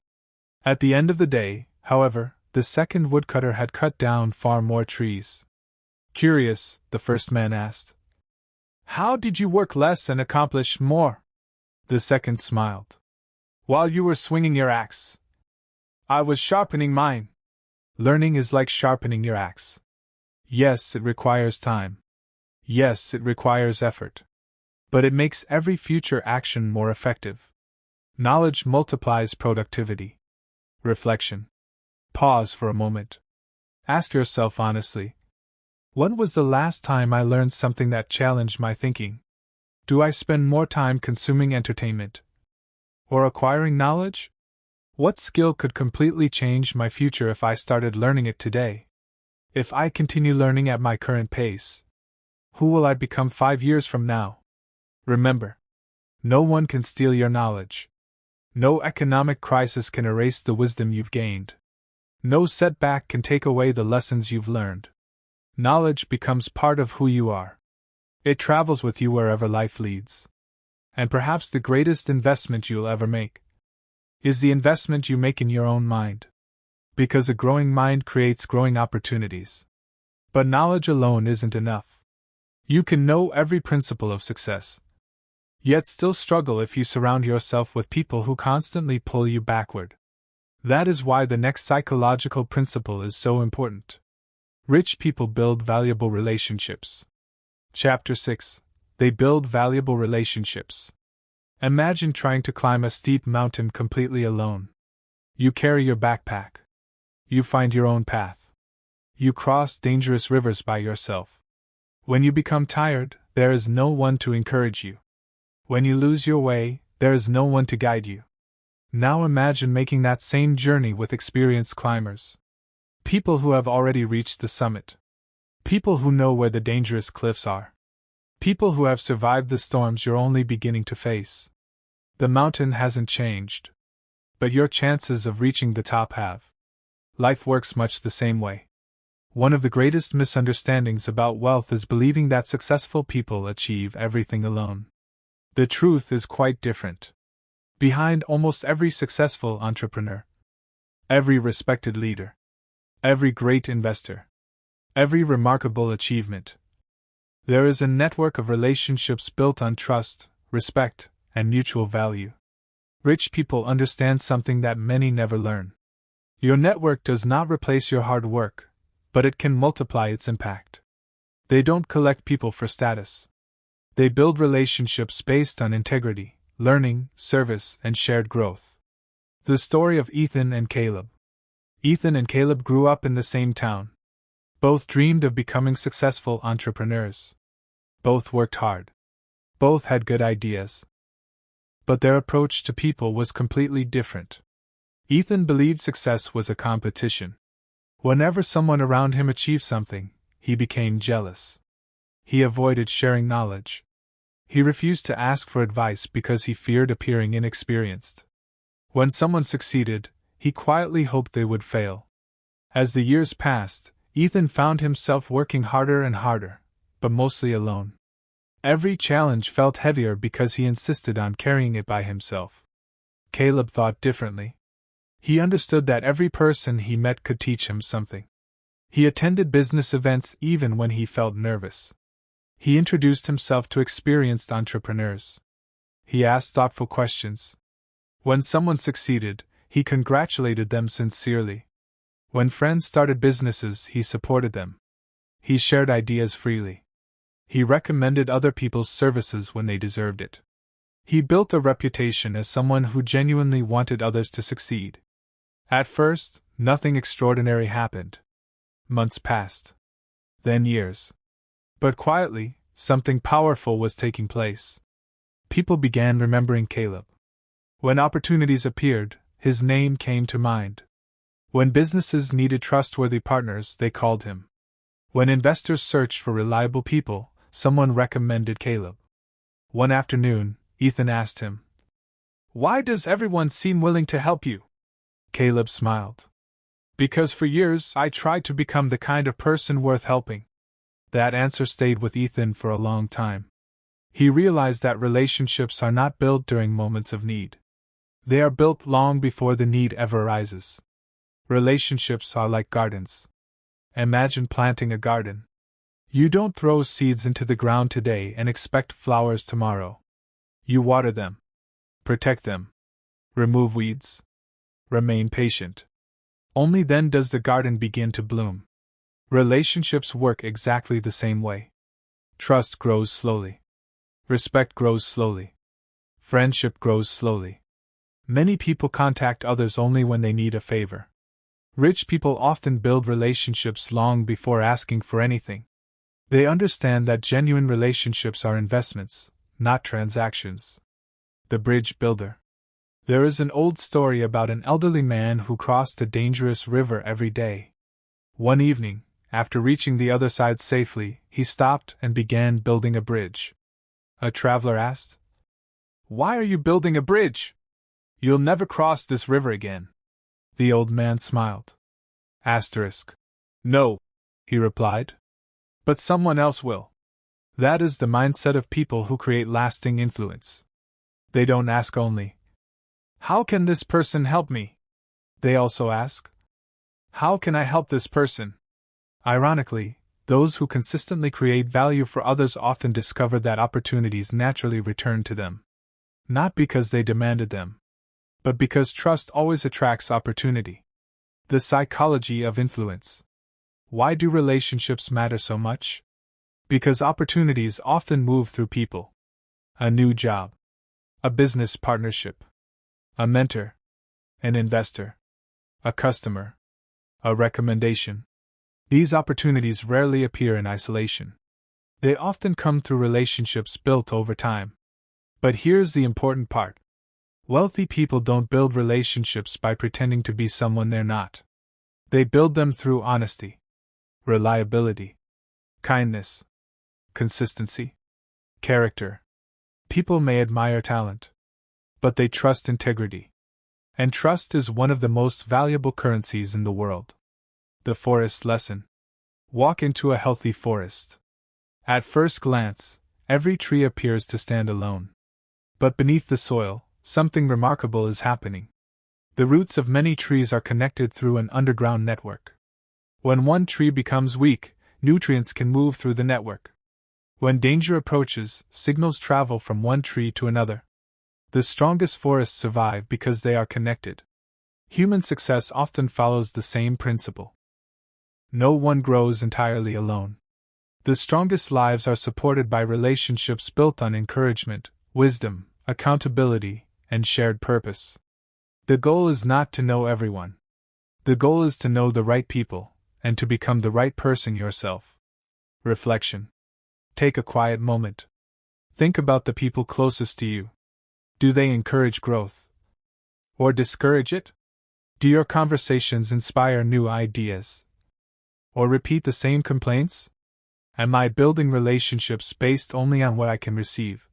At the end of the day, however, the second woodcutter had cut down far more trees. Curious, the first man asked, "How did you work less and accomplish more?" The second smiled. "While you were swinging your axe, I was sharpening mine." Learning is like sharpening your axe. Yes, it requires time. Yes, it requires effort. But it makes every future action more effective. Knowledge multiplies productivity. Reflection. Pause for a moment. Ask yourself honestly, when was the last time I learned something that challenged my thinking? Do I spend more time consuming entertainment or acquiring knowledge? What skill could completely change my future if I started learning it today? If I continue learning at my current pace, who will I become 5 years from now? Remember, no one can steal your knowledge. No economic crisis can erase the wisdom you've gained. No setback can take away the lessons you've learned. Knowledge becomes part of who you are. It travels with you wherever life leads. And perhaps the greatest investment you'll ever make is the investment you make in your own mind. Because a growing mind creates growing opportunities. But knowledge alone isn't enough. You can know every principle of success, yet still struggle if you surround yourself with people who constantly pull you backward. That is why the next psychological principle is so important. Rich people build valuable relationships. Chapter 6. They build valuable relationships. Imagine trying to climb a steep mountain completely alone. You carry your backpack. You find your own path. You cross dangerous rivers by yourself. When you become tired, there is no one to encourage you. When you lose your way, there is no one to guide you. Now imagine making that same journey with experienced climbers. People who have already reached the summit. People who know where the dangerous cliffs are. People who have survived the storms you're only beginning to face. The mountain hasn't changed, but your chances of reaching the top have. Life works much the same way. One of the greatest misunderstandings about wealth is believing that successful people achieve everything alone. The truth is quite different. Behind almost every successful entrepreneur, every respected leader, every great investor, every remarkable achievement, there is a network of relationships built on trust, respect, and mutual value. Rich people understand something that many never learn. Your network does not replace your hard work, but it can multiply its impact. They don't collect people for status. They build relationships based on integrity, learning, service, and shared growth. The story of Ethan and Caleb. Ethan and Caleb grew up in the same town. Both dreamed of becoming successful entrepreneurs. Both worked hard. Both had good ideas. But their approach to people was completely different. Ethan believed success was a competition. Whenever someone around him achieved something, he became jealous. He avoided sharing knowledge. He refused to ask for advice because he feared appearing inexperienced. When someone succeeded, he quietly hoped they would fail. As the years passed, Ethan found himself working harder and harder, but mostly alone. Every challenge felt heavier because he insisted on carrying it by himself. Caleb thought differently. He understood that every person he met could teach him something. He attended business events even when he felt nervous. He introduced himself to experienced entrepreneurs. He asked thoughtful questions. When someone succeeded, he congratulated them sincerely. When friends started businesses, he supported them. He shared ideas freely. He recommended other people's services when they deserved it. He built a reputation as someone who genuinely wanted others to succeed. At first, nothing extraordinary happened. Months passed. Then years. But quietly, something powerful was taking place. People began remembering Caleb. When opportunities appeared, his name came to mind. When businesses needed trustworthy partners, they called him. When investors searched for reliable people, someone recommended Caleb. One afternoon, Ethan asked him, "Why does everyone seem willing to help you?" Caleb smiled. "Because for years I tried to become the kind of person worth helping." That answer stayed with Ethan for a long time. He realized that relationships are not built during moments of need. They are built long before the need ever arises. Relationships are like gardens. Imagine planting a garden. You don't throw seeds into the ground today and expect flowers tomorrow. You water them. Protect them. Remove weeds. Remain patient. Only then does the garden begin to bloom. Relationships work exactly the same way. Trust grows slowly. Respect grows slowly. Friendship grows slowly. Many people contact others only when they need a favor. Rich people often build relationships long before asking for anything. They understand that genuine relationships are investments, not transactions. The Bridge Builder. There is an old story about an elderly man who crossed a dangerous river every day. One evening, after reaching the other side safely, he stopped and began building a bridge. A traveler asked, "Why are you building a bridge? You'll never cross this river again." The old man smiled. No, he replied. But someone else will. That is the mindset of people who create lasting influence. They don't ask only, "How can this person help me?" They also ask, "How can I help this person?" Ironically, those who consistently create value for others often discover that opportunities naturally return to them. Not because they demanded them, but because trust always attracts opportunity. The psychology of influence. Why do relationships matter so much? Because opportunities often move through people. A new job. A business partnership. A mentor. An investor. A customer. A recommendation. These opportunities rarely appear in isolation. They often come through relationships built over time. But here's the important part. Wealthy people don't build relationships by pretending to be someone they're not. They build them through honesty, reliability, kindness, consistency, character. People may admire talent, but they trust integrity. And trust is one of the most valuable currencies in the world. The forest lesson. Walk into a healthy forest. At first glance, every tree appears to stand alone. But beneath the soil, something remarkable is happening. The roots of many trees are connected through an underground network. When one tree becomes weak, nutrients can move through the network. When danger approaches, signals travel from one tree to another. The strongest forests survive because they are connected. Human success often follows the same principle. No one grows entirely alone. The strongest lives are supported by relationships built on encouragement, wisdom, accountability, and shared purpose. The goal is not to know everyone. The goal is to know the right people, and to become the right person yourself. Reflection. Take a quiet moment. Think about the people closest to you. Do they encourage growth? Or discourage it? Do your conversations inspire new ideas? Or repeat the same complaints? Am I building relationships based only on what I can receive?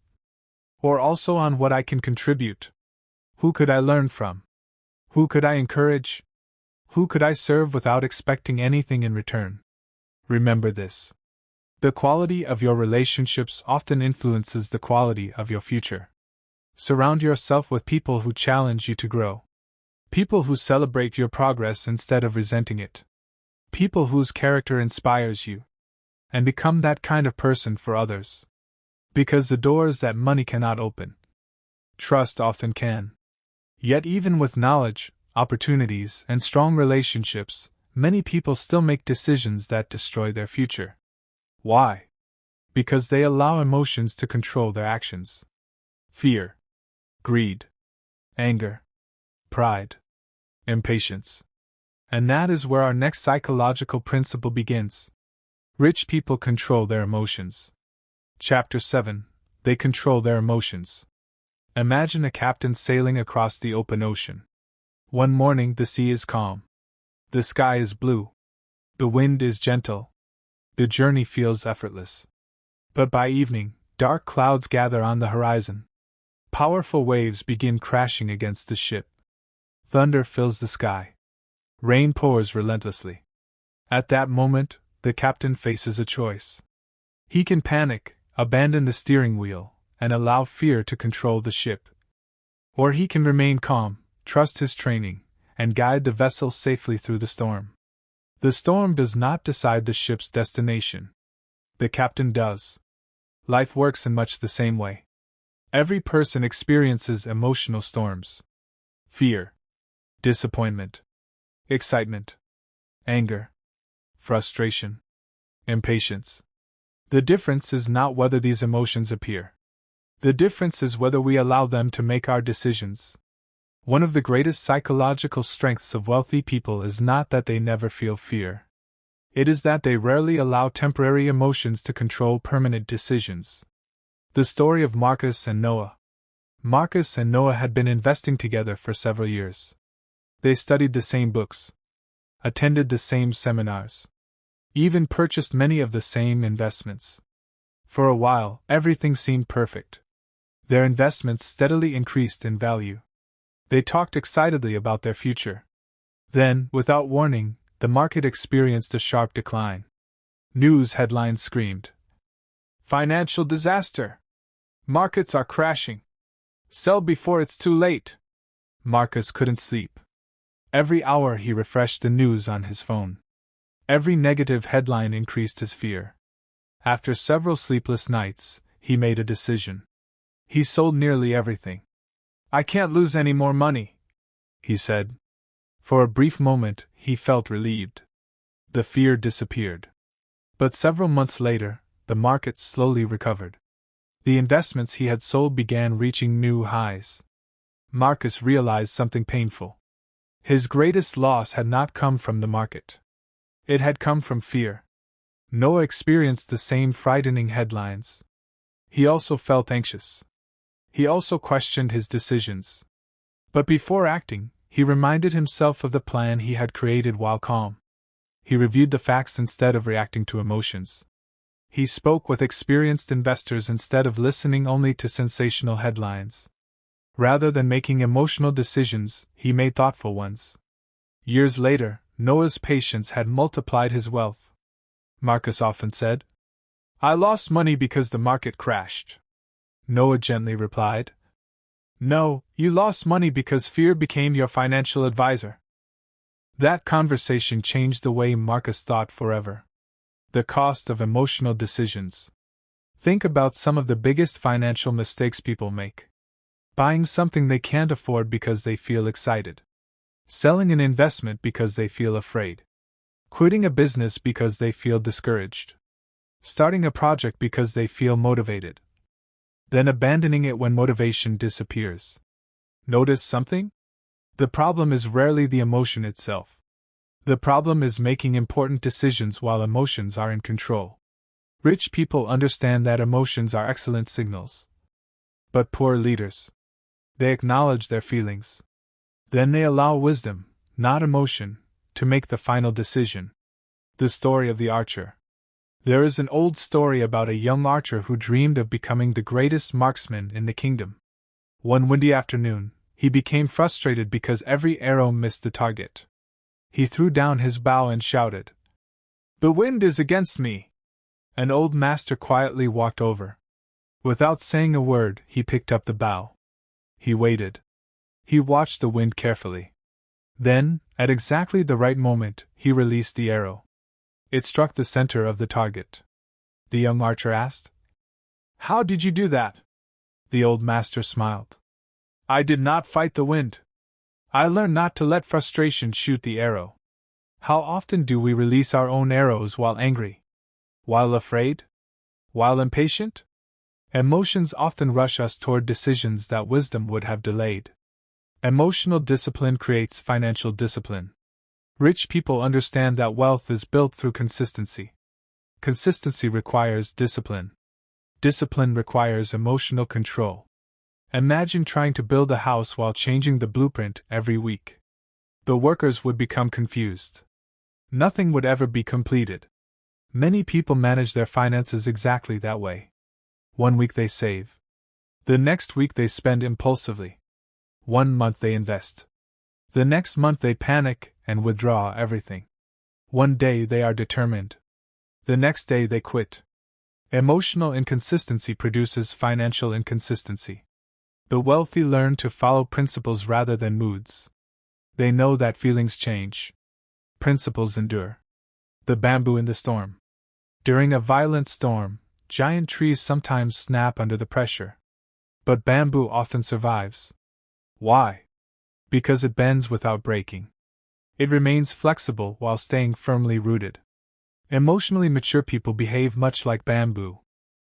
Or also on what I can contribute? Who could I learn from? Who could I encourage? Who could I serve without expecting anything in return? Remember this. The quality of your relationships often influences the quality of your future. Surround yourself with people who challenge you to grow. People who celebrate your progress instead of resenting it. People whose character inspires you. And become that kind of person for others. Because the doors that money cannot open, trust often can. Yet even with knowledge, opportunities, and strong relationships, many people still make decisions that destroy their future. Why? Because they allow emotions to control their actions. Fear, greed, anger, pride, impatience. And that is where our next psychological principle begins. Rich people control their emotions. Chapter 7. They control their emotions. Imagine a captain sailing across the open ocean. One morning the sea is calm. The sky is blue. The wind is gentle. The journey feels effortless. But by evening, dark clouds gather on the horizon. Powerful waves begin crashing against the ship. Thunder fills the sky. Rain pours relentlessly. At that moment, the captain faces a choice. He can panic, abandon the steering wheel, and allow fear to control the ship. Or he can remain calm, trust his training, and guide the vessel safely through the storm. The storm does not decide the ship's destination. The captain does. Life works in much the same way. Every person experiences emotional storms. Fear, disappointment, excitement, anger, frustration, impatience. The difference is not whether these emotions appear. The difference is whether we allow them to make our decisions. One of the greatest psychological strengths of wealthy people is not that they never feel fear. It is that they rarely allow temporary emotions to control permanent decisions. The story of Marcus and Noah. Marcus and Noah had been investing together for several years. They studied the same books, attended the same seminars, even purchased many of the same investments. For a while, everything seemed perfect. Their investments steadily increased in value. They talked excitedly about their future. Then, without warning, the market experienced a sharp decline. News headlines screamed, "Financial disaster! Markets are crashing! Sell before it's too late!" Marcus couldn't sleep. Every hour he refreshed the news on his phone. Every negative headline increased his fear. After several sleepless nights, he made a decision. He sold nearly everything. "I can't lose any more money," he said. For a brief moment, he felt relieved. The fear disappeared. But several months later, the market slowly recovered. The investments he had sold began reaching new highs. Marcus realized something painful. His greatest loss had not come from the market. It had come from fear. Noah experienced the same frightening headlines. He also felt anxious. He also questioned his decisions. But before acting, he reminded himself of the plan he had created while calm. He reviewed the facts instead of reacting to emotions. He spoke with experienced investors instead of listening only to sensational headlines. Rather than making emotional decisions, he made thoughtful ones. Years later, Noah's patience had multiplied his wealth. Marcus often said, "I lost money because the market crashed." Noah gently replied, "No, you lost money because fear became your financial advisor." That conversation changed the way Marcus thought forever. The cost of emotional decisions. Think about some of the biggest financial mistakes people make. Buying something they can't afford because they feel excited. Selling an investment because they feel afraid. Quitting a business because they feel discouraged. Starting a project because they feel motivated. Then abandoning it when motivation disappears. Notice something? The problem is rarely the emotion itself. The problem is making important decisions while emotions are in control. Rich people understand that emotions are excellent signals. But poor leaders. They acknowledge their feelings. Then they allow wisdom, not emotion, to make the final decision. The story of the archer. There is an old story about a young archer who dreamed of becoming the greatest marksman in the kingdom. One windy afternoon, he became frustrated because every arrow missed the target. He threw down his bow and shouted, "The wind is against me!" An old master quietly walked over. Without saying a word, he picked up the bow. He waited. He watched the wind carefully. Then, at exactly the right moment, he released the arrow. It struck the center of the target. The young archer asked, "How did you do that?" The old master smiled. "I did not fight the wind. I learned not to let frustration shoot the arrow." How often do we release our own arrows while angry? While afraid? While impatient? Emotions often rush us toward decisions that wisdom would have delayed. Emotional discipline creates financial discipline. Rich people understand that wealth is built through consistency. Consistency requires discipline. Discipline requires emotional control. Imagine trying to build a house while changing the blueprint every week. The workers would become confused. Nothing would ever be completed. Many people manage their finances exactly that way. One week they save. The next week they spend impulsively. One month they invest. The next month they panic and withdraw everything. One day they are determined. The next day they quit. Emotional inconsistency produces financial inconsistency. The wealthy learn to follow principles rather than moods. They know that feelings change. Principles endure. The bamboo in the storm. During a violent storm, giant trees sometimes snap under the pressure. But bamboo often survives. Why? Because it bends without breaking. It remains flexible while staying firmly rooted. Emotionally mature people behave much like bamboo.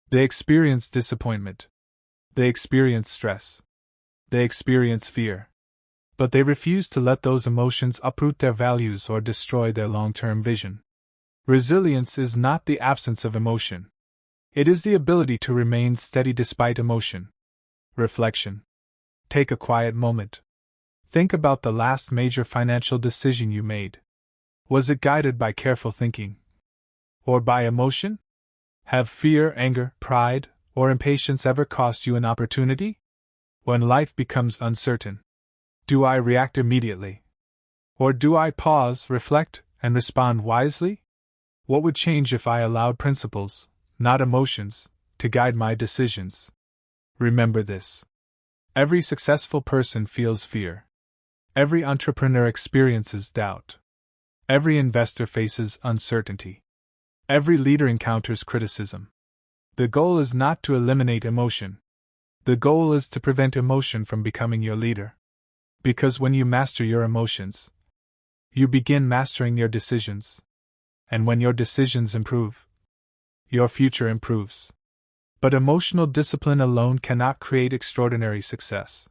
They experience disappointment. They experience stress. They experience fear. But they refuse to let those emotions uproot their values or destroy their long-term vision. Resilience is not the absence of emotion. It is the ability to remain steady despite emotion. Reflection. Take a quiet moment. Think about the last major financial decision you made. Was it guided by careful thinking? Or by emotion? Have fear, anger, pride, or impatience ever cost you an opportunity? When life becomes uncertain, do I react immediately? Or do I pause, reflect, and respond wisely? What would change if I allowed principles, not emotions, to guide my decisions? Remember this. Every successful person feels fear. Every entrepreneur experiences doubt. Every investor faces uncertainty. Every leader encounters criticism. The goal is not to eliminate emotion. The goal is to prevent emotion from becoming your leader. Because when you master your emotions, you begin mastering your decisions. And when your decisions improve, your future improves. But emotional discipline alone cannot create extraordinary success.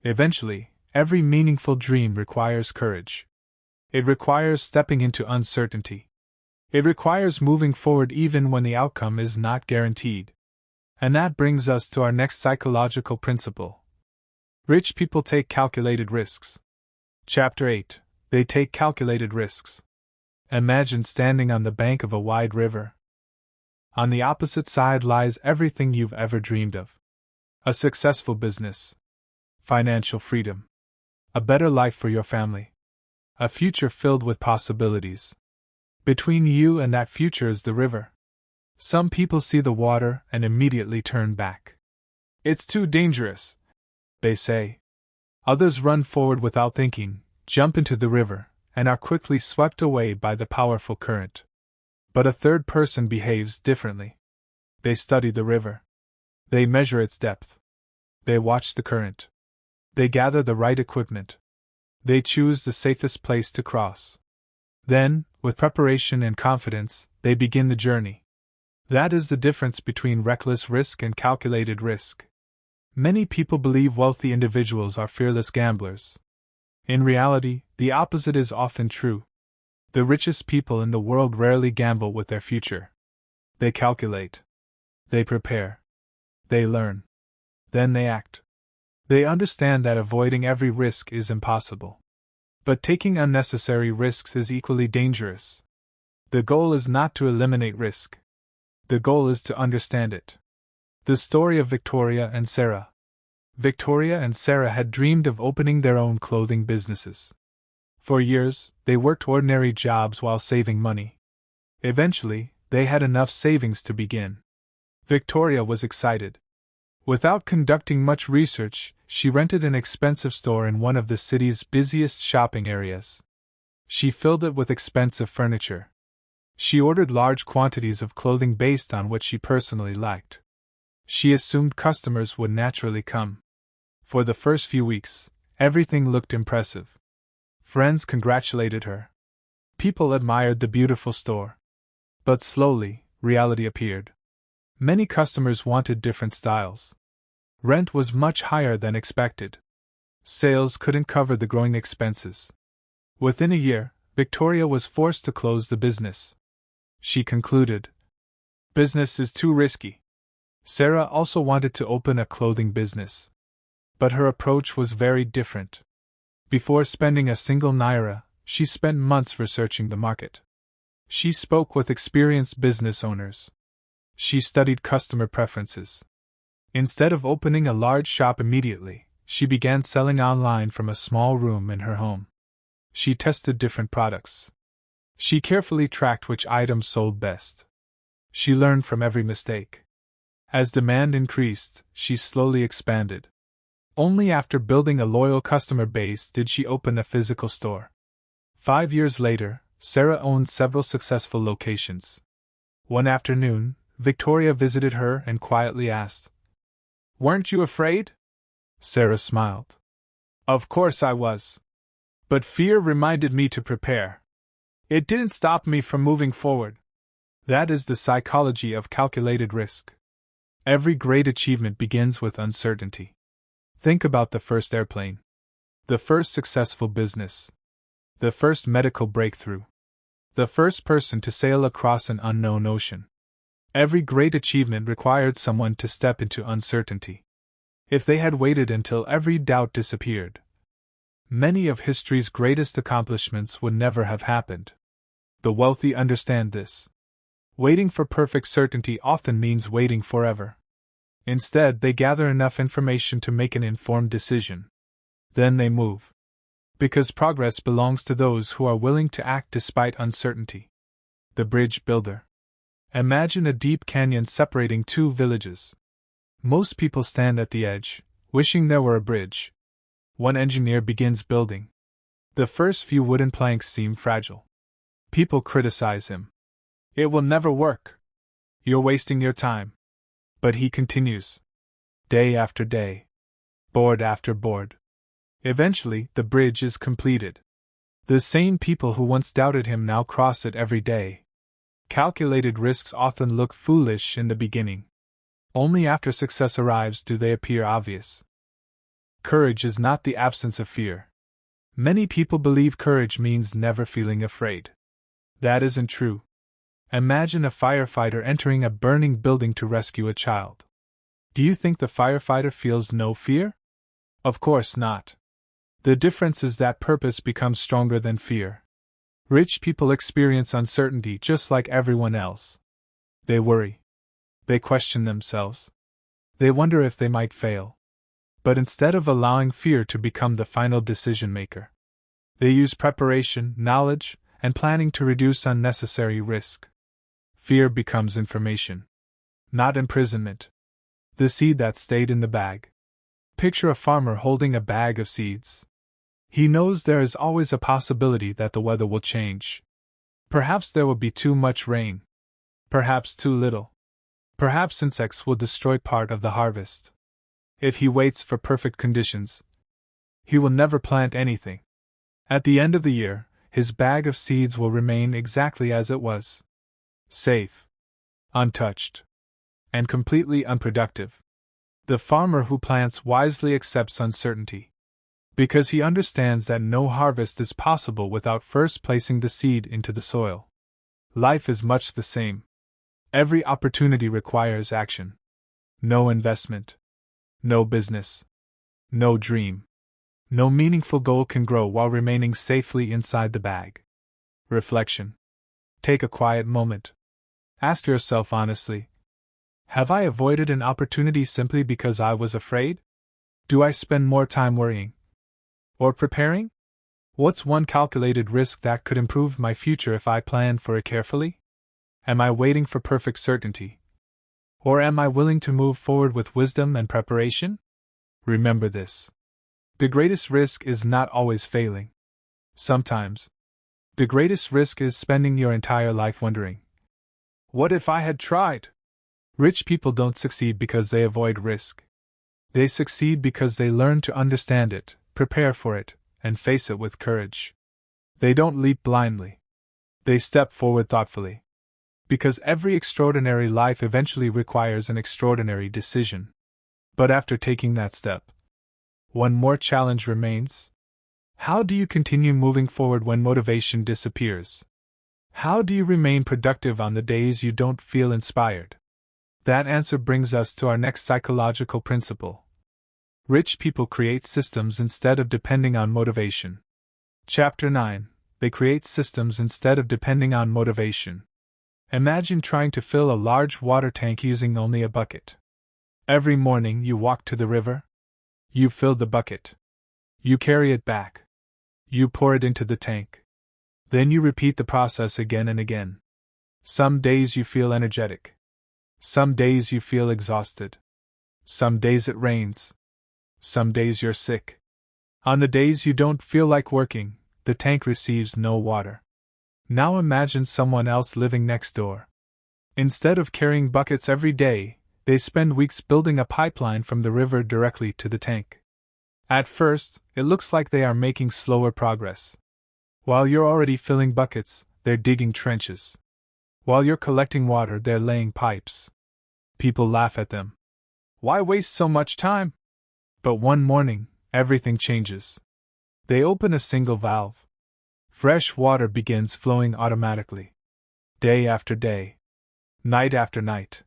Eventually, every meaningful dream requires courage. It requires stepping into uncertainty. It requires moving forward even when the outcome is not guaranteed. And that brings us to our next psychological principle. Rich people take calculated risks. Chapter 8. They take calculated risks. Imagine standing on the bank of a wide river. On the opposite side lies everything you've ever dreamed of. A successful business. Financial freedom. A better life for your family. A future filled with possibilities. Between you and that future is the river. Some people see the water and immediately turn back. It's too dangerous, they say. Others run forward without thinking, jump into the river, and are quickly swept away by the powerful current. But a third person behaves differently. They study the river. They measure its depth. They watch the current. They gather the right equipment. They choose the safest place to cross. Then, with preparation and confidence, they begin the journey. That is the difference between reckless risk and calculated risk. Many people believe wealthy individuals are fearless gamblers. In reality, the opposite is often true. The richest people in the world rarely gamble with their future. They calculate. They prepare. They learn. Then they act. They understand that avoiding every risk is impossible. But taking unnecessary risks is equally dangerous. The goal is not to eliminate risk. The goal is to understand it. The story of Victoria and Sarah. Victoria and Sarah had dreamed of opening their own clothing businesses. For years, they worked ordinary jobs while saving money. Eventually, they had enough savings to begin. Victoria was excited. Without conducting much research, she rented an expensive store in one of the city's busiest shopping areas. She filled it with expensive furniture. She ordered large quantities of clothing based on what she personally liked. She assumed customers would naturally come. For the first few weeks, everything looked impressive. Friends congratulated her. People admired the beautiful store. But slowly, reality appeared. Many customers wanted different styles. Rent was much higher than expected. Sales couldn't cover the growing expenses. Within a year, Victoria was forced to close the business. She concluded, "Business is too risky." Sarah also wanted to open a clothing business. But her approach was very different. Before spending a single naira, she spent months researching the market. She spoke with experienced business owners. She studied customer preferences. Instead of opening a large shop immediately, she began selling online from a small room in her home. She tested different products. She carefully tracked which items sold best. She learned from every mistake. As demand increased, she slowly expanded. Only after building a loyal customer base did she open a physical store. 5 years later, Sarah owned several successful locations. One afternoon, Victoria visited her and quietly asked, "Weren't you afraid?" Sarah smiled. "Of course I was. But fear reminded me to prepare. It didn't stop me from moving forward." That is the psychology of calculated risk. Every great achievement begins with uncertainty. Think about the first airplane, the first successful business, the first medical breakthrough, the first person to sail across an unknown ocean. Every great achievement required someone to step into uncertainty. If they had waited until every doubt disappeared, many of history's greatest accomplishments would never have happened. The wealthy understand this. Waiting for perfect certainty often means waiting forever. Instead, they gather enough information to make an informed decision. Then they move. Because progress belongs to those who are willing to act despite uncertainty. The bridge builder. Imagine a deep canyon separating two villages. Most people stand at the edge, wishing there were a bridge. One engineer begins building. The first few wooden planks seem fragile. People criticize him. "It will never work. You're wasting your time." But he continues. Day after day. Board after board. Eventually, the bridge is completed. The same people who once doubted him now cross it every day. Calculated risks often look foolish in the beginning. Only after success arrives do they appear obvious. Courage is not the absence of fear. Many people believe courage means never feeling afraid. That isn't true. Imagine a firefighter entering a burning building to rescue a child. Do you think the firefighter feels no fear? Of course not. The difference is that purpose becomes stronger than fear. Rich people experience uncertainty just like everyone else. They worry. They question themselves. They wonder if they might fail. But instead of allowing fear to become the final decision maker, they use preparation, knowledge, and planning to reduce unnecessary risk. Fear becomes information, not imprisonment. The seed that stayed in the bag. Picture a farmer holding a bag of seeds. He knows there is always a possibility that the weather will change. Perhaps there will be too much rain. Perhaps too little. Perhaps insects will destroy part of the harvest. If he waits for perfect conditions, he will never plant anything. At the end of the year, his bag of seeds will remain exactly as it was. Safe, untouched, and completely unproductive. The farmer who plants wisely accepts uncertainty, because he understands that no harvest is possible without first placing the seed into the soil. Life is much the same. Every opportunity requires action. No investment. No business. No dream. No meaningful goal can grow while remaining safely inside the bag. Reflection. Take a quiet moment. Ask yourself honestly, have I avoided an opportunity simply because I was afraid? Do I spend more time worrying or preparing? What's one calculated risk that could improve my future if I planned for it carefully? Am I waiting for perfect certainty? Or am I willing to move forward with wisdom and preparation? Remember this. The greatest risk is not always failing. Sometimes, the greatest risk is spending your entire life wondering, what if I had tried? Rich people don't succeed because they avoid risk. They succeed because they learn to understand it, prepare for it, and face it with courage. They don't leap blindly. They step forward thoughtfully. Because every extraordinary life eventually requires an extraordinary decision. But after taking that step, one more challenge remains. How do you continue moving forward when motivation disappears? How do you remain productive on the days you don't feel inspired? That answer brings us to our next psychological principle. Rich people create systems instead of depending on motivation. Chapter 9. They create systems instead of depending on motivation. Imagine trying to fill a large water tank using only a bucket. Every morning you walk to the river. You fill the bucket. You carry it back. You pour it into the tank. Then you repeat the process again and again. Some days you feel energetic. Some days you feel exhausted. Some days it rains. Some days you're sick. On the days you don't feel like working, the tank receives no water. Now imagine someone else living next door. Instead of carrying buckets every day, they spend weeks building a pipeline from the river directly to the tank. At first, it looks like they are making slower progress. While you're already filling buckets, they're digging trenches. While you're collecting water, they're laying pipes. People laugh at them. Why waste so much time? But one morning, everything changes. They open a single valve. Fresh water begins flowing automatically. Day after day. Night after night.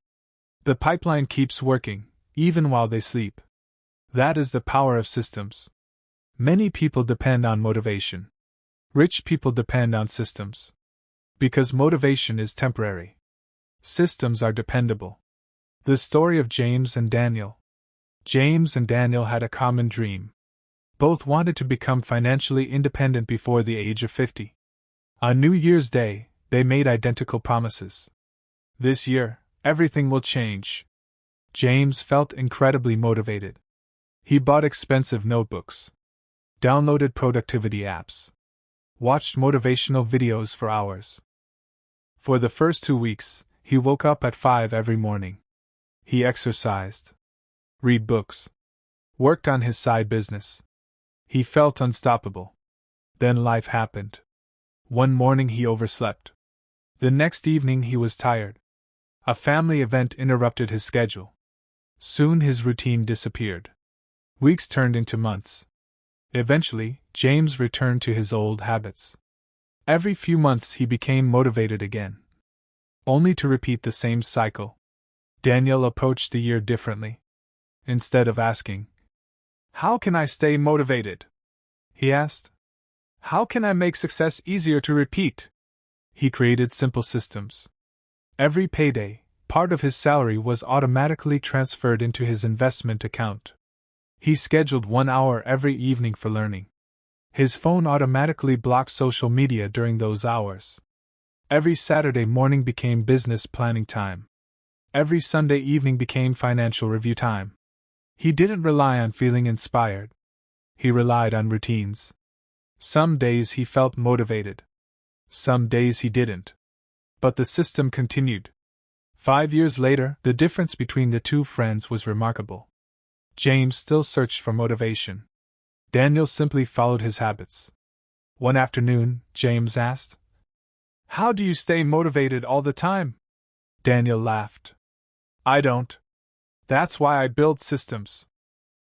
The pipeline keeps working, even while they sleep. That is the power of systems. Many people depend on motivation. Rich people depend on systems. Because motivation is temporary. Systems are dependable. The story of James and Daniel. James and Daniel had a common dream. Both wanted to become financially independent before the age of 50. On New Year's Day, they made identical promises. This year, everything will change. James felt incredibly motivated. He bought expensive notebooks, downloaded productivity apps, watched motivational videos for hours. For the first 2 weeks, he woke up at 5 every morning. He exercised, read books, worked on his side business. He felt unstoppable. Then life happened. One morning he overslept. The next evening he was tired. A family event interrupted his schedule. Soon his routine disappeared. Weeks turned into months. Eventually, James returned to his old habits. Every few months he became motivated again, only to repeat the same cycle. Daniel approached the year differently. Instead of asking, "How can I stay motivated?" he asked, "How can I make success easier to repeat?" He created simple systems. Every payday, part of his salary was automatically transferred into his investment account. He scheduled 1 hour every evening for learning. His phone automatically blocked social media during those hours. Every Saturday morning became business planning time. Every Sunday evening became financial review time. He didn't rely on feeling inspired. He relied on routines. Some days he felt motivated. Some days he didn't. But the system continued. 5 years later, the difference between the two friends was remarkable. James still searched for motivation. Daniel simply followed his habits. One afternoon, James asked, "How do you stay motivated all the time?" Daniel laughed. "I don't. That's why I build systems."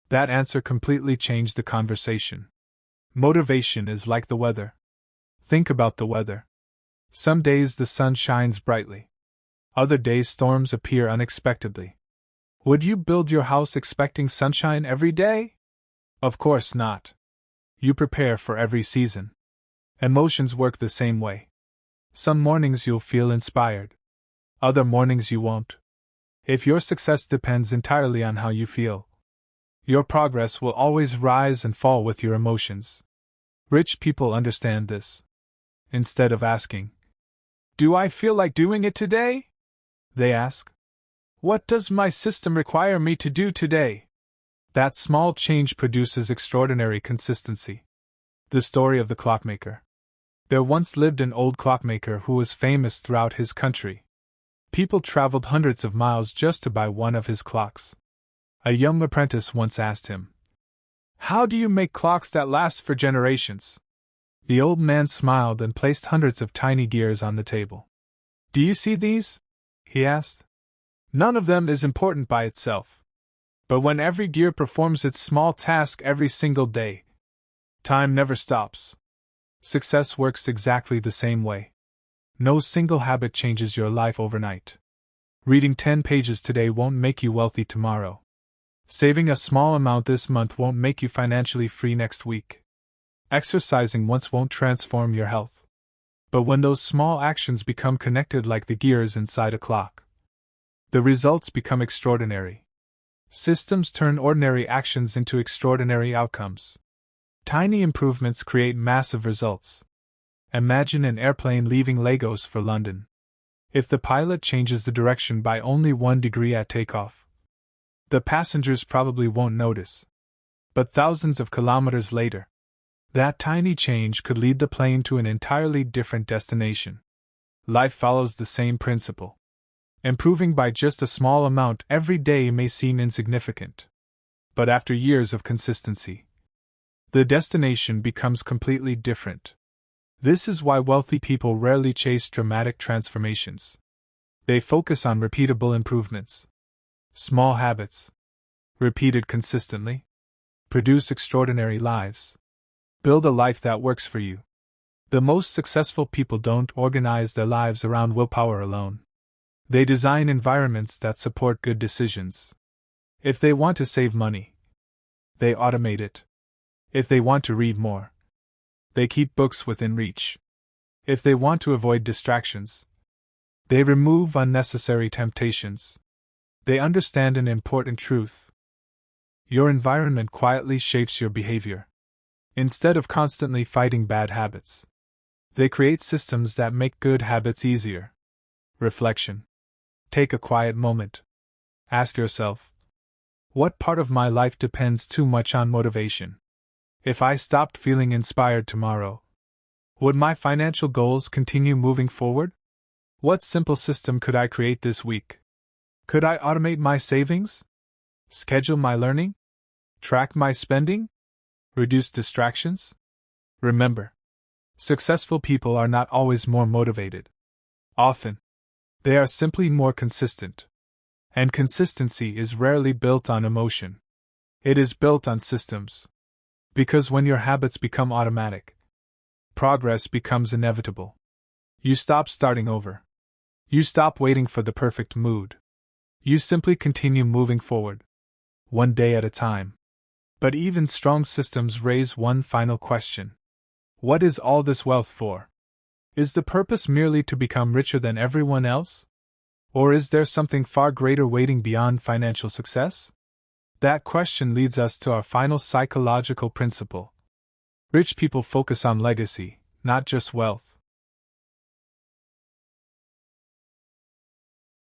That answer completely changed the conversation. Motivation is like the weather. Think about the weather. Some days the sun shines brightly. Other days storms appear unexpectedly. Would you build your house expecting sunshine every day? Of course not. You prepare for every season. Emotions work the same way. Some mornings you'll feel inspired. Other mornings you won't. If your success depends entirely on how you feel, your progress will always rise and fall with your emotions. Rich people understand this. Instead of asking, "Do I feel like doing it today?" they ask, "What does my system require me to do today?" That small change produces extraordinary consistency. The story of the clockmaker. There once lived an old clockmaker who was famous throughout his country. People traveled hundreds of miles just to buy one of his clocks. A young apprentice once asked him, "How do you make clocks that last for generations?" The old man smiled and placed hundreds of tiny gears on the table. "Do you see these?" he asked. "None of them is important by itself. But when every gear performs its small task every single day, time never stops." Success works exactly the same way. No single habit changes your life overnight. Reading 10 pages today won't make you wealthy tomorrow. Saving a small amount this month won't make you financially free next week. Exercising once won't transform your health. But when those small actions become connected like the gears inside a clock, the results become extraordinary. Systems turn ordinary actions into extraordinary outcomes. Tiny improvements create massive results. Imagine an airplane leaving Lagos for London. If the pilot changes the direction by only 1 degree at takeoff, the passengers probably won't notice. But thousands of kilometers later, that tiny change could lead the plane to an entirely different destination. Life follows the same principle. Improving by just a small amount every day may seem insignificant. But after years of consistency, the destination becomes completely different. This is why wealthy people rarely chase dramatic transformations. They focus on repeatable improvements. Small habits, repeated consistently, produce extraordinary lives. Build a life that works for you. The most successful people don't organize their lives around willpower alone. They design environments that support good decisions. If they want to save money, they automate it. If they want to read more, they keep books within reach. If they want to avoid distractions, they remove unnecessary temptations. They understand an important truth. Your environment quietly shapes your behavior. Instead of constantly fighting bad habits, they create systems that make good habits easier. Reflection. Take a quiet moment. Ask yourself, what part of my life depends too much on motivation? If I stopped feeling inspired tomorrow, would my financial goals continue moving forward? What simple system could I create this week? Could I automate my savings? Schedule my learning? Track my spending? Reduce distractions? Remember, successful people are not always more motivated. Often, they are simply more consistent. And consistency is rarely built on emotion. It is built on systems. Because when your habits become automatic, progress becomes inevitable. You stop starting over. You stop waiting for the perfect mood. You simply continue moving forward, one day at a time. But even strong systems raise one final question. What is all this wealth for? Is the purpose merely to become richer than everyone else? Or is there something far greater waiting beyond financial success? That question leads us to our final psychological principle. Rich people focus on legacy, not just wealth.